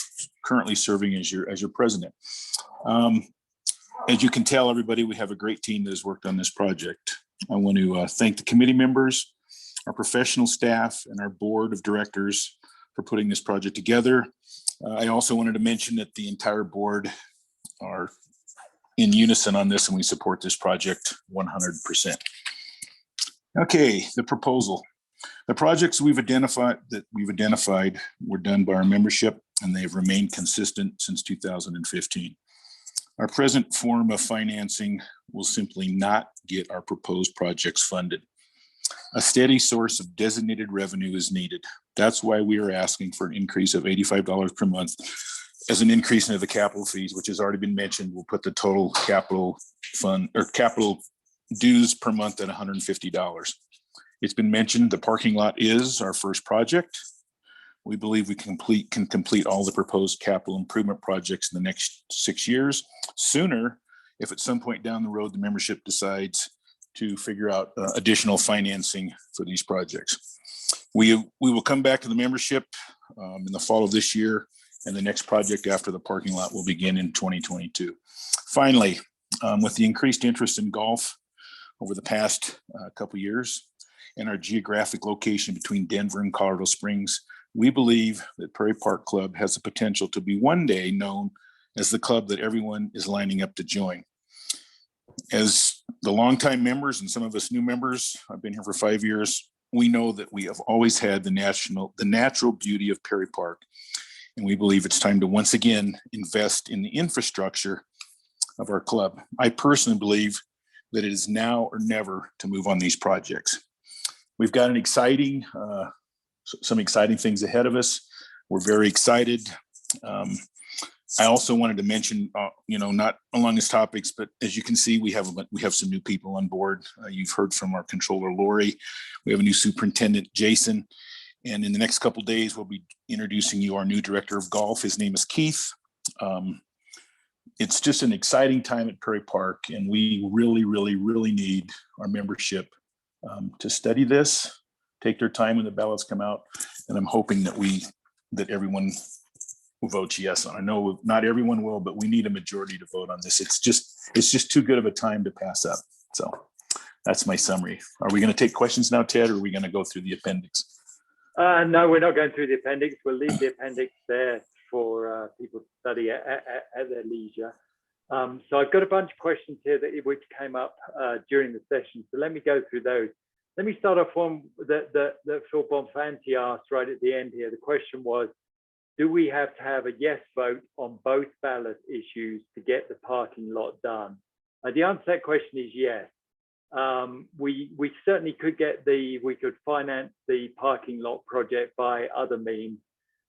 S6: currently serving as your president. As you can tell, everybody, we have a great team that has worked on this project. I want to thank the committee members, our professional staff, and our board of directors for putting this project together. I also wanted to mention that the entire board are in unison on this, and we support this project 100%. Okay, the proposal. The projects we've identified were done by our membership, and they've remained consistent since 2015. Our present form of financing will simply not get our proposed projects funded. A steady source of designated revenue is needed. That's why we are asking for an increase of $85 per month as an increase into the capital fees, which has already been mentioned. Will put the total capital fund or capital dues per month at $150. It's been mentioned the parking lot is our first project. We believe we can complete all the proposed capital improvement projects in the next 6 years sooner if at some point down the road the membership decides to figure out additional financing for these projects. We will come back to the membership in the fall of this year, and the next project after the parking lot will begin in 2022. Finally, with the increased interest in golf over the past couple of years and our geographic location between Denver and Colorado Springs, we believe that Prairie Park Club has the potential to be one day known as the club that everyone is lining up to join. As the longtime members and some of us new members, I've been here for 5 years, we know that we have always had the natural beauty of Prairie Park. And we believe it's time to once again invest in the infrastructure of our club. I personally believe that it is now or never to move on these projects. We've got some exciting things ahead of us. We're very excited. I also wanted to mention, not along these topics, but as you can see, we have some new people on board. You've heard from our controller, Lori. We have a new superintendent, Jason. And in the next couple of days, we'll be introducing you our new director of golf. His name is Keith. It's just an exciting time at Prairie Park, and we really, really, really need our membership to study this, take their time when the ballots come out, and I'm hoping that everyone will vote yes. I know not everyone will, but we need a majority to vote on this. It's just too good of a time to pass up. So that's my summary. Are we going to take questions now, Ted, or are we going to go through the appendix?
S1: No, we're not going through the appendix. We'll leave the appendix there for people to study at their leisure. So I've got a bunch of questions here which came up during the session. So let me go through those. Let me start off one that Phil Bonfanti asked right at the end here. The question was, do we have to have a yes vote on both ballot issues to get the parking lot done? The answer to that question is yes. We certainly could we could finance the parking lot project by other means,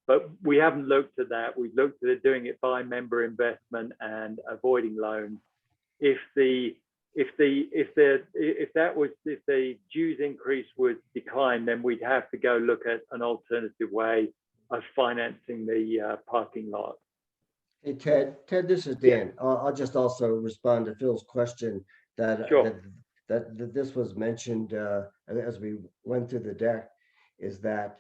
S1: but we haven't looked at that. We've looked at doing it by member investment and avoiding loans. If the dues increase would decline, then we'd have to go look at an alternative way of financing the parking lot.
S3: Hey, Ted, this is Dan. I'll just also respond to Phil's question that,
S1: Sure.
S3: that this was mentioned as we went through the deck, is that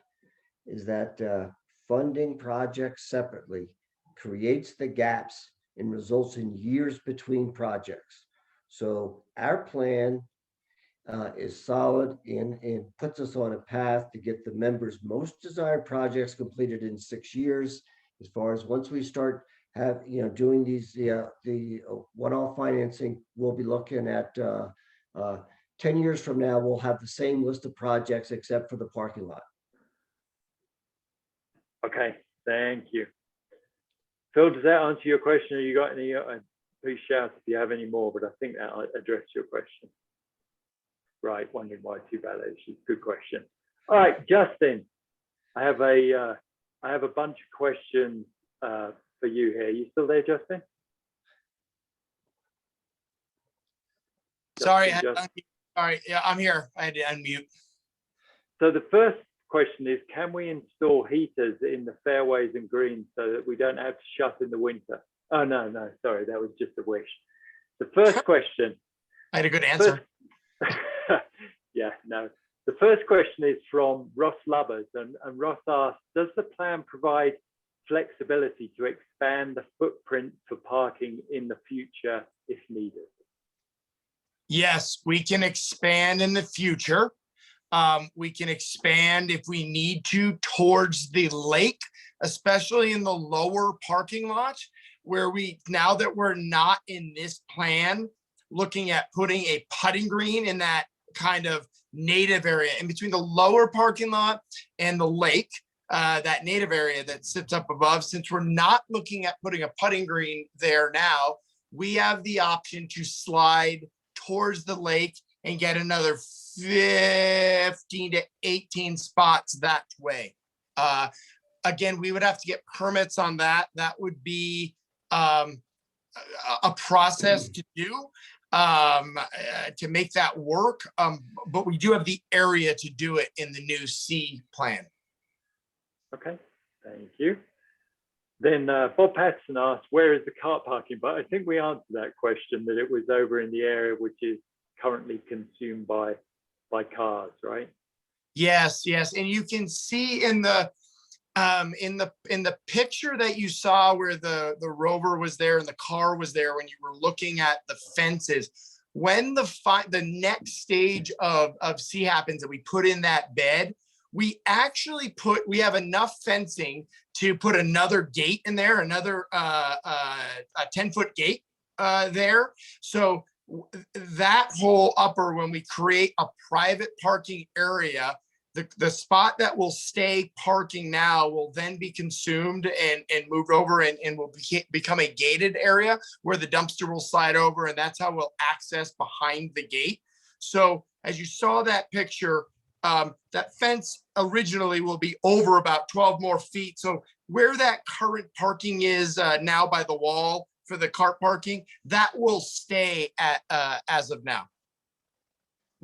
S3: funding projects separately creates the gaps and results in years between projects. So our plan is solid and puts us on a path to get the members' most desired projects completed in 6 years. As far as once we start doing these the one-off financing, we'll be looking at 10 years from now, we'll have the same list of projects except for the parking lot.
S1: Okay, thank you. Phil, does that answer your question? Or you got any? Please shout if you have any more, but I think that addressed your question. Right, wondering why 2 ballot issues. Good question. All right, Justin, I have a bunch of questions for you here. You still there, Justin?
S2: Sorry,
S1: Justin.
S2: sorry. Yeah, I'm here. I had to unmute.
S1: So the first question is, can we install heaters in the fairways and greens so that we don't have to shut in the winter? Oh, no, sorry, that was just a wish. The first question.
S2: I had a good answer.
S1: Yeah, no. The first question is from Ross Lubbers, and Ross asks, does the plan provide flexibility to expand the footprint for parking in the future if needed?
S2: Yes, we can expand in the future. We can expand if we need to towards the lake, especially in the lower parking lot, where now that we're not in this plan, looking at putting a putting green in that kind of native area in between the lower parking lot and the lake, that native area that sits up above. Since we're not looking at putting a putting green there now, we have the option to slide towards the lake and get another 15 to 18 spots that way. Again, we would have to get permits on that. That would be a process to do to make that work. But we do have the area to do it in the new C plan.
S1: Okay, thank you. Then Bob Patterson asked, where is the car parking? But I think we answered that question, that it was over in the area which is currently consumed by cars, right?
S2: Yes, and you can see in the picture that you saw where the Rover was there and the car was there when you were looking at the fences. When the next stage of C happens and we put in that bed, we have enough fencing to put another gate in there, another a 10-foot gate there. So that whole upper, when we create a private parking area, the spot that will stay parking now will then be consumed and moved over and will become a gated area where the dumpster will slide over, and that's how we'll access behind the gate. So as you saw that picture, that fence originally will be over about 12 more feet. So where that current parking is now by the wall for the cart parking, that will stay at as of now.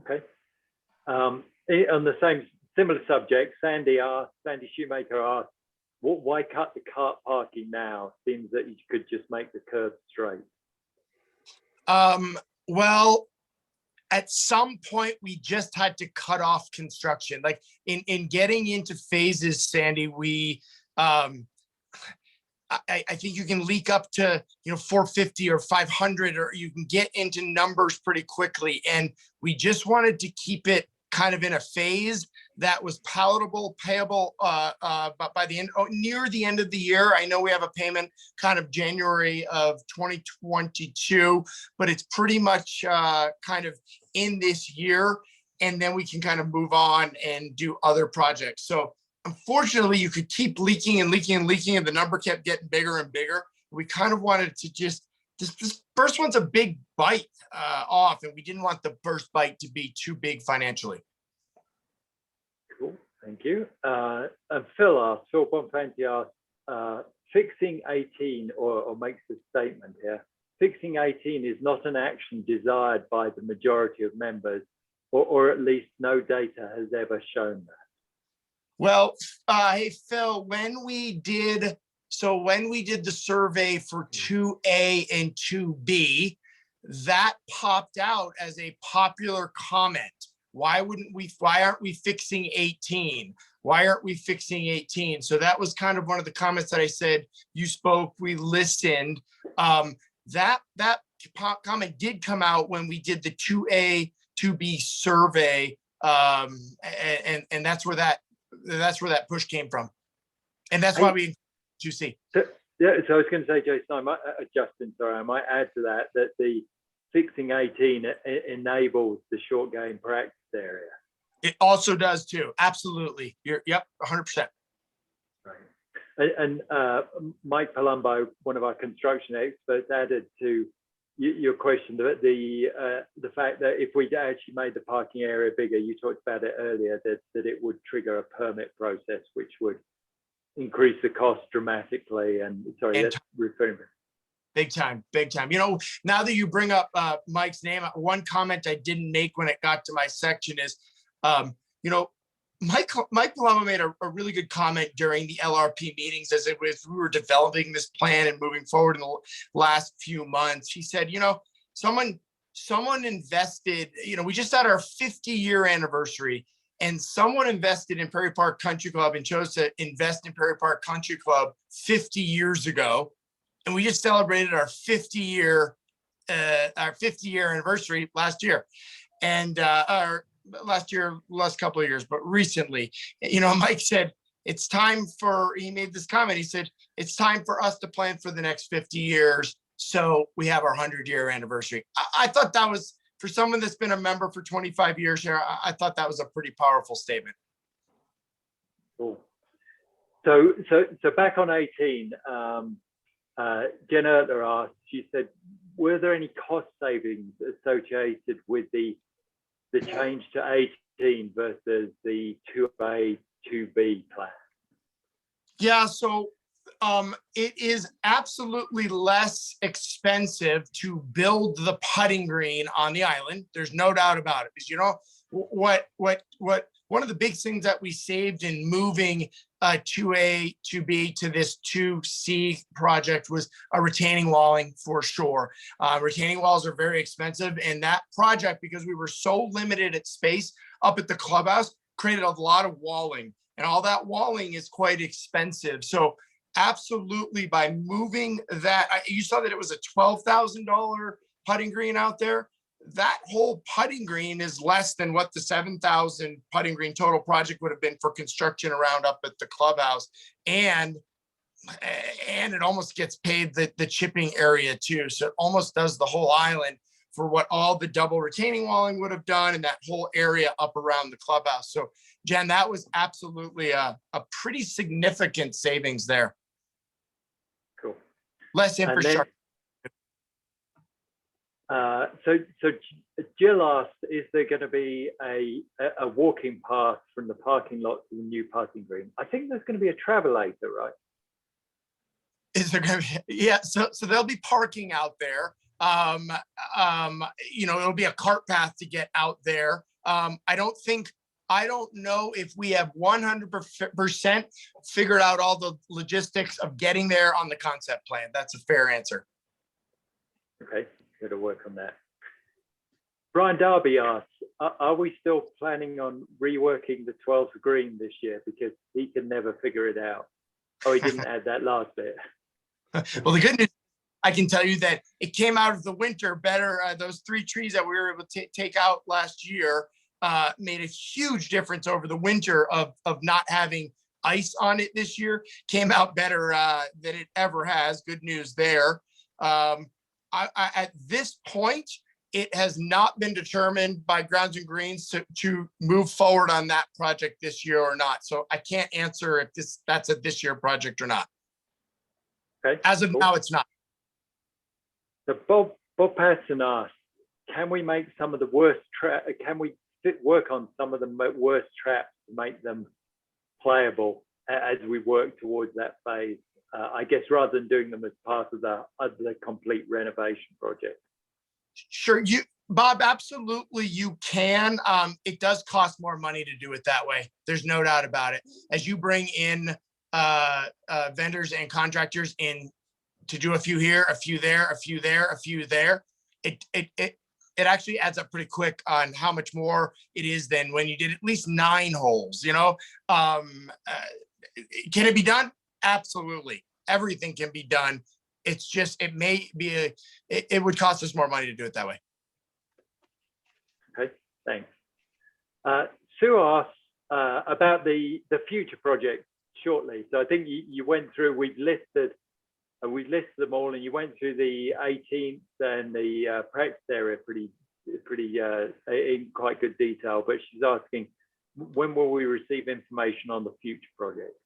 S1: Okay. On the similar subject, Sandy Shoemaker asked, why cut the cart parking now? Seems that you could just make the curve straight.
S2: Well, at some point we just had to cut off construction. Like in getting into phases, Sandy, we I think you can leak up to 450 or 500, or you can get into numbers pretty quickly. And we just wanted to keep it kind of in a phase that was palatable, payable, but by the end, near the end of the year. I know we have a payment kind of January of 2022, but it's pretty much kind of in this year, and then we can kind of move on and do other projects. So unfortunately, you could keep leaking and leaking and leaking, and the number kept getting bigger and bigger. We kind of wanted to just, this first one's a big bite off, and we didn't want the first bite to be too big financially.
S1: Cool, thank you. And Phil Bonfanti asked, fixing 18 or makes a statement here. Fixing 18 is not an action desired by the majority of members, or at least no data has ever shown that.
S2: Well, hey, Phil, when we did the survey for 2A and 2B, that popped out as a popular comment. Why aren't we fixing 18? Why aren't we fixing 18? So that was kind of one of the comments that I said, you spoke, we listened. That comment did come out when we did the 2A, 2B survey. And that's where that push came from. And that's why we 2C.
S1: So I was going to say, Jason, Justin, sorry, I might add to that the fixing 18 enables the short game practice area.
S2: It also does too. Absolutely. Yep, 100%.
S1: Right. And Mike Palumbo, one of our construction experts, added to your question the fact that if we actually made the parking area bigger, you talked about it earlier, that it would trigger a permit process, which would increase the cost dramatically. And sorry, that's referring.
S2: Big time, big time. You know, now that you bring up Mike's name, one comment I didn't make when it got to my section is, you know, Mike Palumbo made a really good comment during the LRP meetings as we were developing this plan and moving forward in the last few months. He said, you know, someone invested, you know, we just had our 50-year anniversary, and someone invested in Prairie Park Country Club and chose to invest in Prairie Park Country Club 50 years ago. And we just celebrated our 50-year anniversary last year. And last couple of years, but recently, you know, Mike said, he made this comment. He said, it's time for us to plan for the next 50 years. So we have our 100-year anniversary. I thought that was, for someone that's been a member for 25 years here, I thought that was a pretty powerful statement.
S1: Cool. So back on 18, Jen Ertler asked, she said, were there any cost savings associated with the change to 18 versus the 2A, 2B plan?
S2: Yeah, so it is absolutely less expensive to build the putting green on the island. There's no doubt about it. Because you know what one of the big things that we saved in moving 2A, 2B to this 2C project was a retaining walling for sure. Retaining walls are very expensive, and that project, because we were so limited at space up at the clubhouse, created a lot of walling, and all that walling is quite expensive. So absolutely, by moving that, you saw that it was a $12,000 putting green out there. That whole putting green is less than what the 7,000 putting green total project would have been for construction around up at the clubhouse. And it almost gets paid the chipping area too. So it almost does the whole island for what all the double retaining walling would have done, and that whole area up around the clubhouse. So Jen, that was absolutely a pretty significant savings there.
S1: Cool.
S2: Less infrastructure.
S1: So Jill asked, is there going to be a walking path from the parking lot to the new parking green? I think there's going to be a travelator, right?
S2: Is there going to be? Yeah, so there'll be parking out there. You know, it'll be a cart path to get out there. I don't know if we have 100% figured out all the logistics of getting there on the concept plan. That's a fair answer.
S1: Okay. Got to work on that. Brian Darby asks, are we still planning on reworking the 12th green this year? Because he can never figure it out. Oh, he didn't add that last bit.
S2: Well, the good news, I can tell you that it came out of the winter better. Those 3 trees that we were able to take out last year made a huge difference over the winter of not having ice on it this year. Came out better than it ever has. Good news there. At this point, it has not been determined by Grounds and Greens to move forward on that project this year or not. So I can't answer if that's a this year project or not.
S1: Okay.
S2: As of
S1: cool.
S2: now, it's not.
S1: So Bob Patterson asked, can we make some of the worst can we work on some of the worst traps to make them playable as we work towards that phase? I guess rather than doing them as part of the complete renovation project.
S2: Sure, Bob, absolutely you can. It does cost more money to do it that way. There's no doubt about it. As you bring in vendors and contractors in to do a few here, a few there, a few there, a few there, it actually adds up pretty quick on how much more it is than when you did at least 9 holes, you know? Can it be done? Absolutely. Everything can be done. It's just, it may be it would cost us more money to do it that way.
S1: Okay, thanks. Sue asked about the future project shortly. So I think you went through, we've listed them all, and you went through the 18th and the practice area pretty in quite good detail, but she's asking, when will we receive information on the future project?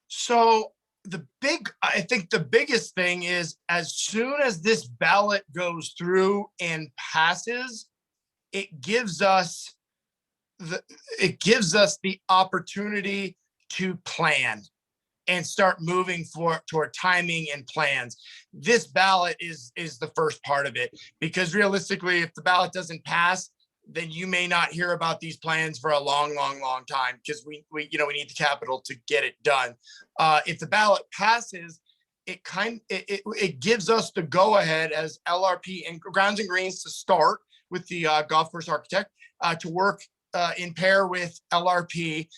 S2: So I think the biggest thing is, as soon as this ballot goes through and passes, it gives us the opportunity to plan and start moving toward timing and plans. This ballot is the first part of it, because realistically, if the ballot doesn't pass, then you may not hear about these plans for a long time, because we need the capital to get it done. If the ballot passes, it gives us the go ahead as LRP and Grounds and Greens to start with the golf course architect to work in pair with LRP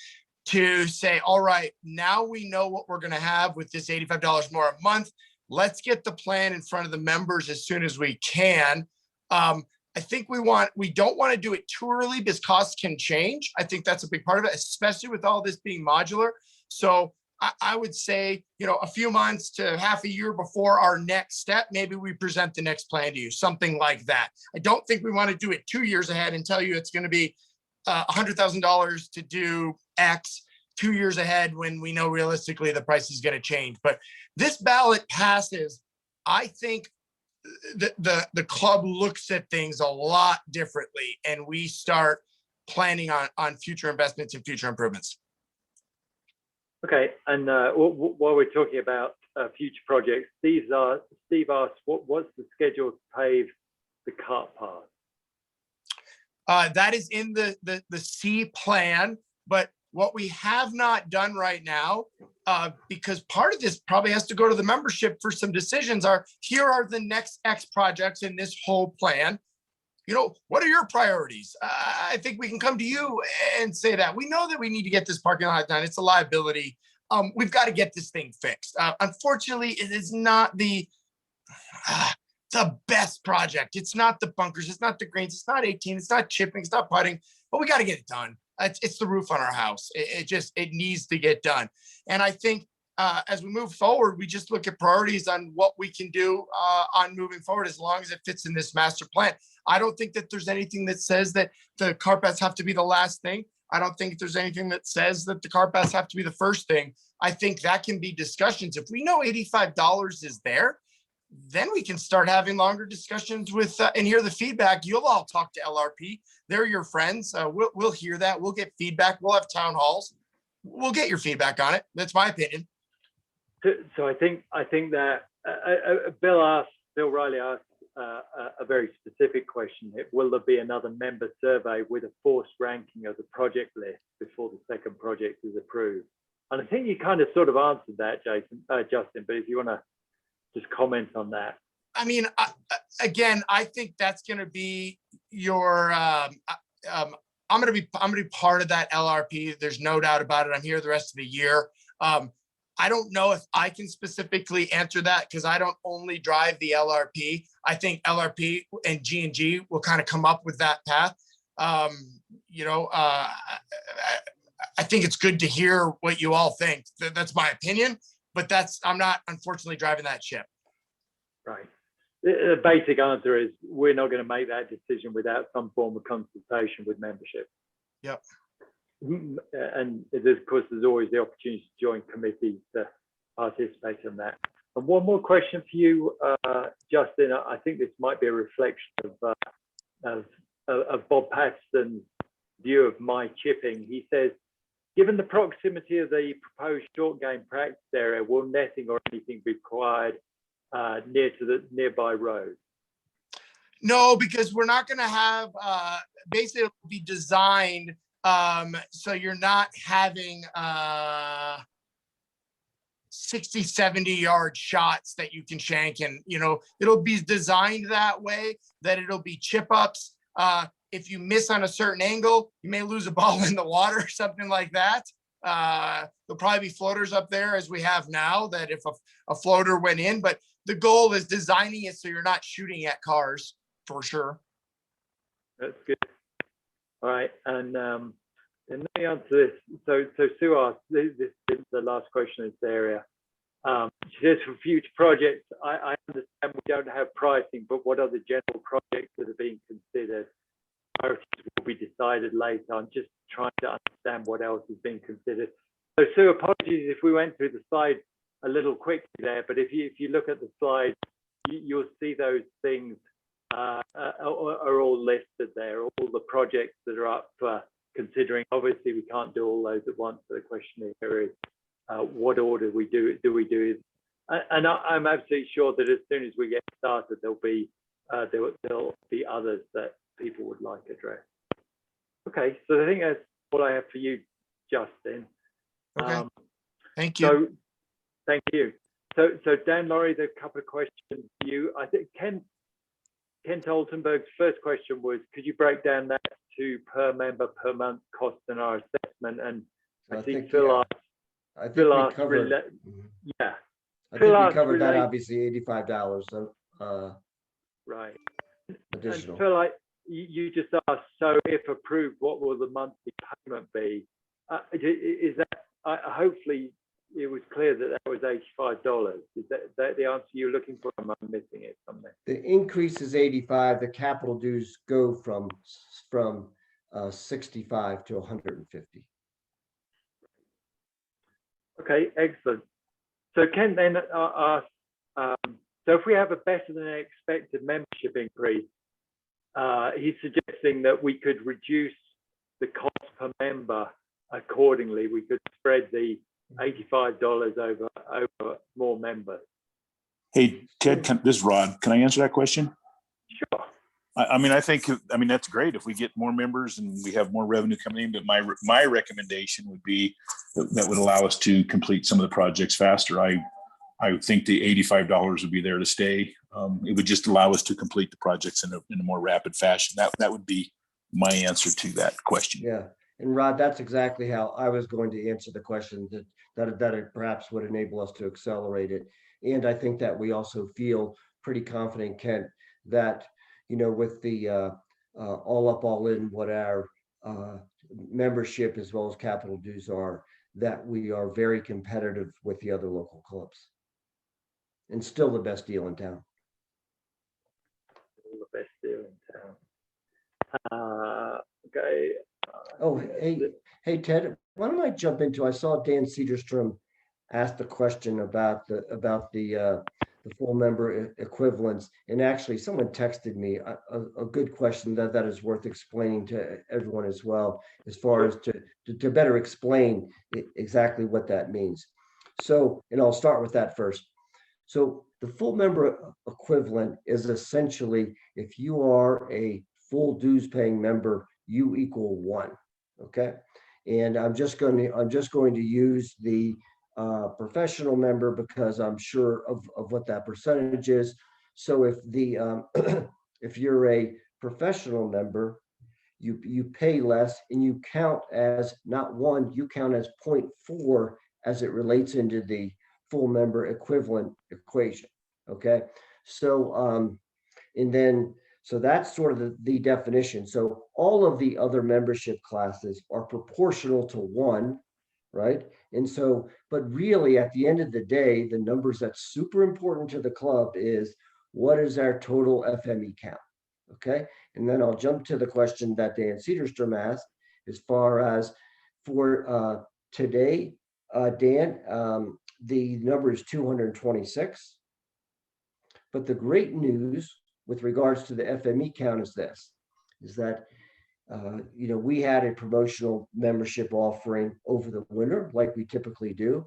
S2: to say, all right, now we know what we're going to have with this $85 more a month. Let's get the plan in front of the members as soon as we can. I think we don't want to do it too early because costs can change. I think that's a big part of it, especially with all this being modular. So I would say, a few months to half a year before our next step, maybe we present the next plan to you, something like that. I don't think we want to do it 2 years ahead and tell you it's going to be $100,000 to do X 2 years ahead when we know realistically the price is going to change. But this ballot passes, I think the club looks at things a lot differently, and we start planning on future investments and future improvements.
S1: Okay, and while we're talking about future projects, Steve asked, what's the schedule to pave the cart path?
S2: That is in the C plan, but what we have not done right now, because part of this probably has to go to the membership for some decisions, here are the next X projects in this whole plan. What are your priorities? I think we can come to you and say that. We know that we need to get this parking lot done. It's a liability. We've got to get this thing fixed. Unfortunately, it is not the best project. It's not the bunkers. It's not the greens. It's not 18. It's not chipping. It's not putting, but we got to get it done. It's the roof on our house. It needs to get done. And I think as we move forward, we just look at priorities on what we can do on moving forward, as long as it fits in this master plan. I don't think that there's anything that says that the cart paths have to be the last thing. I don't think there's anything that says that the cart paths have to be the first thing. I think that can be discussions. If we know $85 is there, then we can start having longer discussions with and hear the feedback. You'll all talk to LRP. They're your friends. We'll hear that. We'll get feedback. We'll have town halls. We'll get your feedback on it. That's my opinion.
S1: So I think that Bill Riley asked a very specific question. Will there be another member survey with a forced ranking of the project list before the second project is approved? And I think you kind of sort of answered that, Justin, but if you want to just comment on that.
S2: I mean, again, I think that's going to be your, I'm going to be part of that LRP. There's no doubt about it. I'm here the rest of the year. I don't know if I can specifically answer that because I don't only drive the LRP. I think LRP and G&G will kind of come up with that path. I think it's good to hear what you all think. That's my opinion, but I'm not unfortunately driving that ship.
S1: Right. the basic answer is we're not going to make that decision without some form of consultation with membership.
S2: Yep.
S1: And there's, of course, there's always the opportunity to join committees to participate in that. And one more question for you, Justin. I think this might be a reflection of Bob Patterson's view of my chipping. He says, given the proximity of the proposed short game practice area, will netting or anything be required near to the nearby road?
S2: No, because we're not going to have, basically it'll be designed so you're not having 60, 70-yard shots that you can shank. And, you know, it'll be designed that way that it'll be chip ups. If you miss on a certain angle, you may lose a ball in the water or something like that. There'll probably be floaters up there as we have now, that if a floater went in, but the goal is designing it so you're not shooting at cars for sure.
S1: That's good. All right, and let me answer this. So Sue asked, this is the last question in this area. She says, for future projects, I understand we don't have pricing, but what are the general projects that are being considered? Priorities will be decided later. I'm just trying to understand what else is being considered. So Sue, apologies if we went through the slide a little quickly there, but if you look at the slide, you'll see those things are all listed there, all the projects that are up for considering. Obviously, we can't do all those at once. So the question here is, what order we do it? And I'm absolutely sure that as soon as we get started, there'll be others that people would like addressed. Okay, so I think that's what I have for you, Justin.
S2: Okay. Thank you.
S1: So thank you. So Dan, Laurie, there's a couple of questions for you. I think Kent Altenberg's first question was, could you break down that to per member per month cost in our assessment? And I think Phil asked.
S3: I think we covered.
S1: Yeah.
S3: I think we covered that, obviously $85. So
S1: right.
S3: additional.
S1: And Phil, you just asked, so if approved, what will the monthly payment be? Is that, hopefully it was clear that was $85. Is that the answer you're looking for? Am I missing it somewhere?
S3: The increase is 85. The capital dues go from 65 to 150. Okay,
S1: excellent. So Ken then asked, so if we have a better than expected membership increase, he's suggesting that we could reduce the cost per member accordingly. We could spread the $85 over more members.
S6: Hey, Ted, this is Rod. Can I answer that question?
S1: Sure.
S6: I mean, I think that's great if we get more members and we have more revenue coming in. But my recommendation would be that would allow us to complete some of the projects faster. I think the $85 would be there to stay. It would just allow us to complete the projects in a more rapid fashion. That would be my answer to that question.
S3: Yeah, and Rod, that's exactly how I was going to answer the question, that it perhaps would enable us to accelerate it. And I think that we also feel pretty confident, Kent, that with the all up, all in, what our membership as well as capital dues are, that we are very competitive with the other local clubs and still the best deal in town.
S1: Still the best deal in town. Okay.
S3: Oh, hey, Ted, why don't I jump into, I saw Dan Cederstrom asked the question about the full member equivalents, and actually someone texted me a good question that is worth explaining to everyone as well, as far as to better explain exactly what that means. So, and I'll start with that first. So the full member equivalent is essentially, if you are a full dues paying member, you equal 1. Okay, and I'm just going to use the professional member because I'm sure of what that percentage is. So if if you're a professional member, you pay less and you count as not 1, you count as 0.4 as it relates into the full member equivalent equation. Okay, so and then so that's sort of the definition. So all of the other membership classes are proportional to 1, right? And so, but really at the end of the day, the numbers that's super important to the club is what is our total FME count? Okay, and then I'll jump to the question that Dan Cedarstrom asked as far as for today, Dan, the number is 226. But the great news with regards to the FME count is this, is that we had a promotional membership offering over the winter, like we typically do.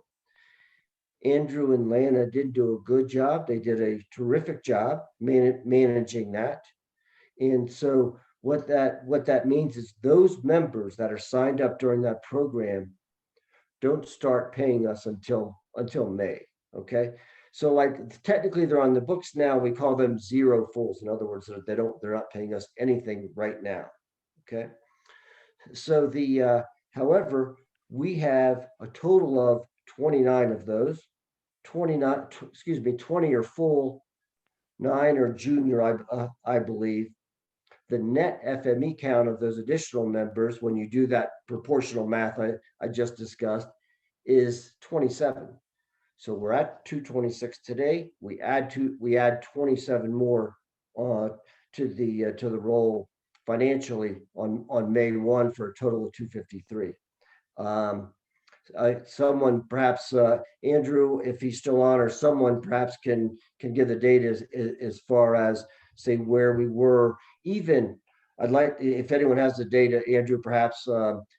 S3: Andrew and Lana did do a good job. They did a terrific job managing that. And so what that means is those members that are signed up during that program don't start paying us until May. Okay. So like technically they're on the books now. We call them zero fulls. In other words, they're not paying us anything right now. Okay. So however, we have a total of 29 of those, 20 are full, 9 are junior, I believe. The net FME count of those additional members, when you do that proportional math I just discussed, is 27. So we're at 226 today. We add 27 more to the roll financially on May 1 for a total of 253. Someone perhaps Andrew, if he's still on, or someone perhaps can give the data as far as say where we were. Even I'd like, if anyone has the data, Andrew, perhaps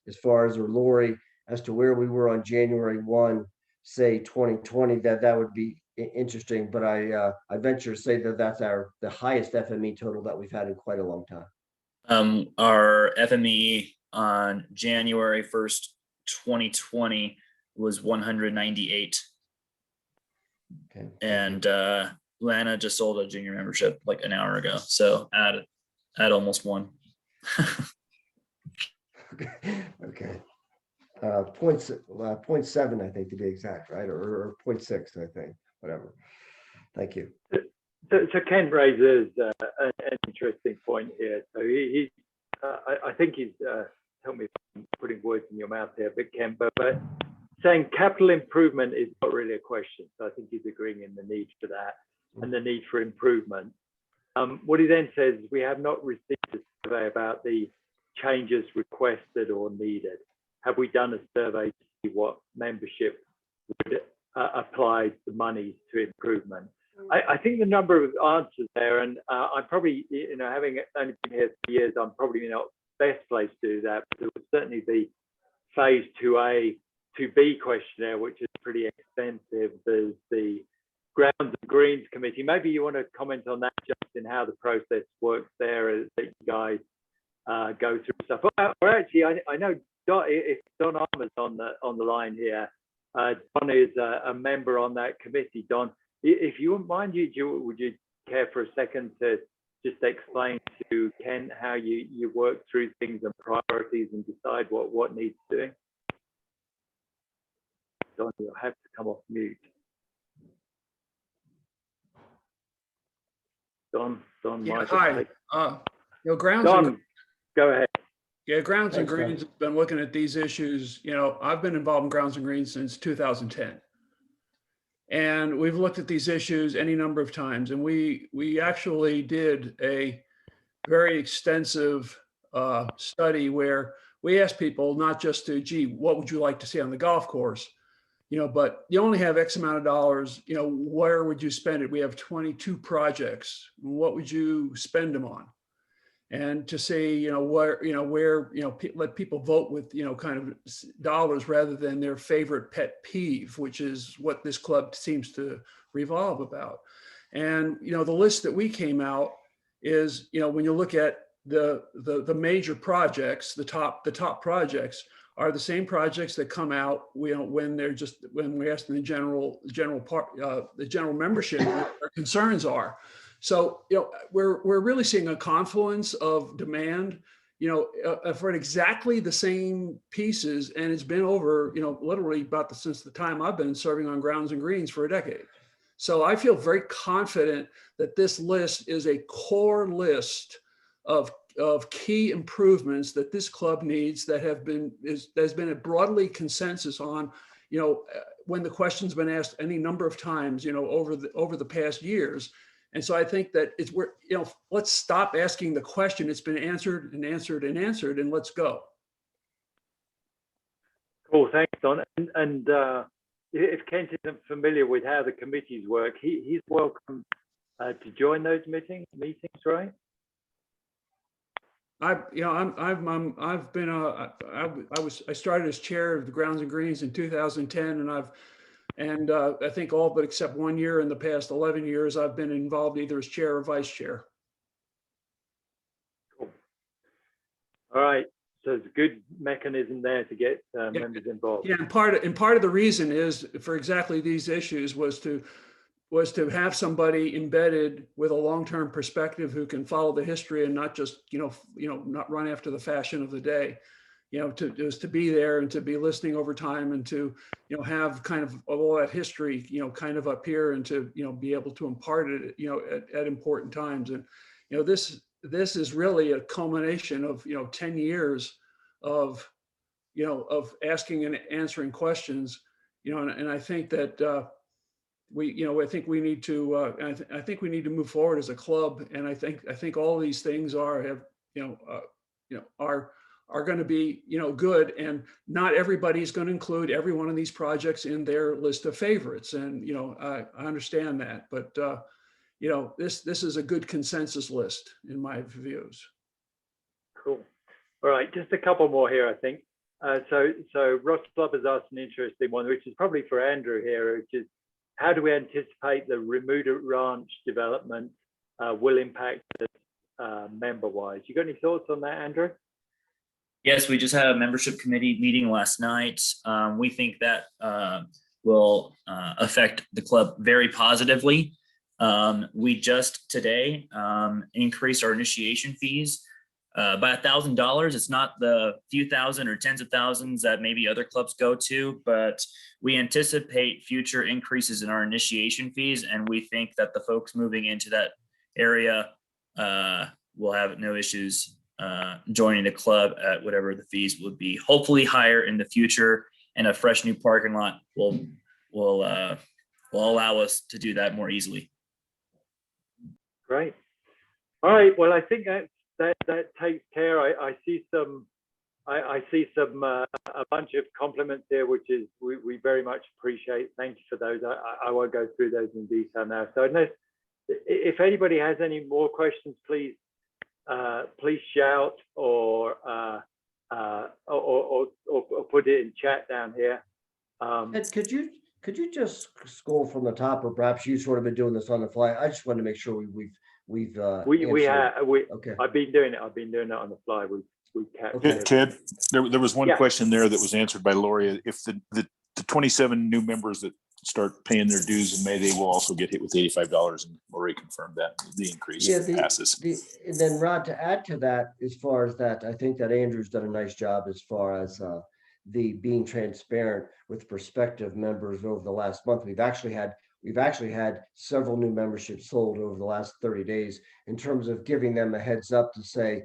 S3: as far as, or Lori, as to where we were on January 1, say 2020, that would be interesting. But I venture to say that that's the highest FME total that we've had in quite a long time.
S5: Our FME on January 1st, 2020 was 198.
S3: Okay.
S5: And Lana just sold a junior membership like an hour ago. So add almost one.
S3: Okay. 0.7, I think, to be exact, right? Or 0.6, I think, whatever. Thank you.
S1: So Ken raises an interesting point here. So I think he's, tell me if I'm putting words in your mouth here, but Ken, but saying capital improvement is not really a question. So I think he's agreeing in the need for that and the need for improvement. What he then says is we have not received a survey about the changes requested or needed. Have we done a survey to see what membership would apply the money to improvement? I think the number of answers there, and I'm probably, having only been here 3 years, I'm probably not best place to do that, but there would certainly be phase 2A, 2B questionnaire, which is pretty extensive. There's the Grounds and Greens Committee. Maybe you want to comment on that, just in how the process works there, as that you guys go through stuff. Or actually, I know if Don Armour's on the line here. Don is a member on that committee. Don, if you wouldn't mind, would you care for a second to just explain to Ken how you work through things and priorities and decide what needs doing? Don, you'll have to come off mute. Don,
S7: yeah, hi. Grounds.
S1: Don, go ahead.
S7: Yeah, Grounds and
S3: Thanks, Don.
S7: Greens have been looking at these issues. I've been involved in Grounds and Greens since 2010. And we've looked at these issues any number of times. And we actually did a very extensive study where we asked people not just to, gee, what would you like to see on the golf course? But you only have X amount of dollars, where would you spend it? We have 22 projects. What would you spend them on? And to say, where, let people vote with, kind of dollars rather than their favorite pet peeve, which is what this club seems to revolve about. And, the list that we came out is, when you look at the major projects, the top projects are the same projects that come out, when we ask the general membership what their concerns are. So, we're really seeing a confluence of demand, for exactly the same pieces. And it's been over, literally since the time I've been serving on Grounds and Greens for a decade. So I feel very confident that this list is a core list of key improvements that this club needs that there's been a broadly consensus on, when the question's been asked any number of times, over the past years. And so I think that let's stop asking the question. It's been answered and answered and answered, and let's go.
S1: Cool, thanks, Don. And if Kent isn't familiar with how the committees work, he's welcome to join those meetings, right?
S7: I started as chair of the Grounds and Greens in 2010, and I think all but except 1 year in the past 11 years, I've been involved either as chair or vice chair.
S1: Cool. All right. So it's a good mechanism there to get members involved.
S7: Yeah, and part of the reason is for exactly these issues was to have somebody embedded with a long-term perspective who can follow the history and not just not run after the fashion of the day. To be there and to be listening over time and to have kind of all that history kind of up here and to be able to impart it at important times. And this is really a culmination of 10 years of asking and answering questions, and I think that I think we need to I think we need to move forward as a club. And I think all these things are going to be good, and not everybody's going to include every one of these projects in their list of favorites. And I understand that, but this is a good consensus list in my views.
S1: Cool. All right, just a couple more here, I think. So Ross Club has asked an interesting one, which is probably for Andrew here, which is how do we anticipate the Remuda Ranch development will impact us member-wise? You got any thoughts on that, Andrew?
S5: Yes, we just had a membership committee meeting last night. We think that will affect the club very positively. We just today increased our initiation fees by $1,000. It's not the few thousand or tens of thousands that maybe other clubs go to, but we anticipate future increases in our initiation fees, and we think that the folks moving into that area will have no issues joining the club at whatever the fees would be, hopefully higher in the future, and a fresh new parking lot will allow us to do that more easily.
S1: Great. All right. Well, I think that takes care. I see some a bunch of compliments here, which is we very much appreciate. Thank you for those. I won't go through those in detail now. So if anybody has any more questions, please shout or put it in chat down here.
S3: Ed, could you just scroll from the top, or perhaps you sort of been doing this on the fly? I just wanted to make sure we've
S1: okay. I've been doing it on the fly. We
S6: Okay, Ted, there was one question there that was answered by Lori. If the 27 new members that start paying their dues in May, they will also get hit with $85, and Lori confirmed that the increase passes.
S3: And then Rod, to add to that, as far as that, I think that Andrew's done a nice job as far as the being transparent with prospective members over the last month. We've actually had several new memberships sold over the last 30 days in terms of giving them a heads up to say,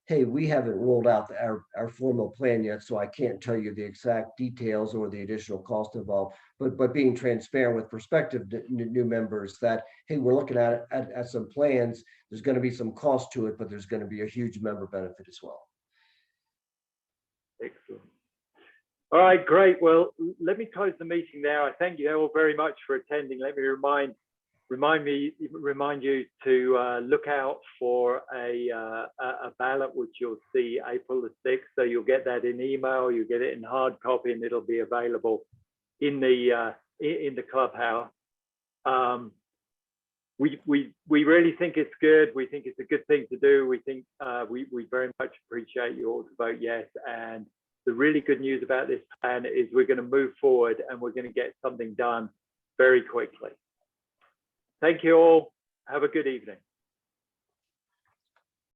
S3: hey, we haven't rolled out our formal plan yet, so I can't tell you the exact details or the additional cost involved, but being transparent with prospective new members that, hey, we're looking at some plans. There's going to be some cost to it, but there's going to be a huge member benefit as well.
S1: Excellent. All right, great. Well, let me close the meeting there. I thank you all very much for attending. Let me remind you to look out for a ballot, which you'll see April the 6th. So you'll get that in email, you'll get it in hard copy, and it'll be available in the clubhouse. We really think it's good. We think it's a good thing to do. We think we very much appreciate you all to vote yes. And the really good news about this plan is we're going to move forward and we're going to get something done very quickly. Thank you all. Have a good evening.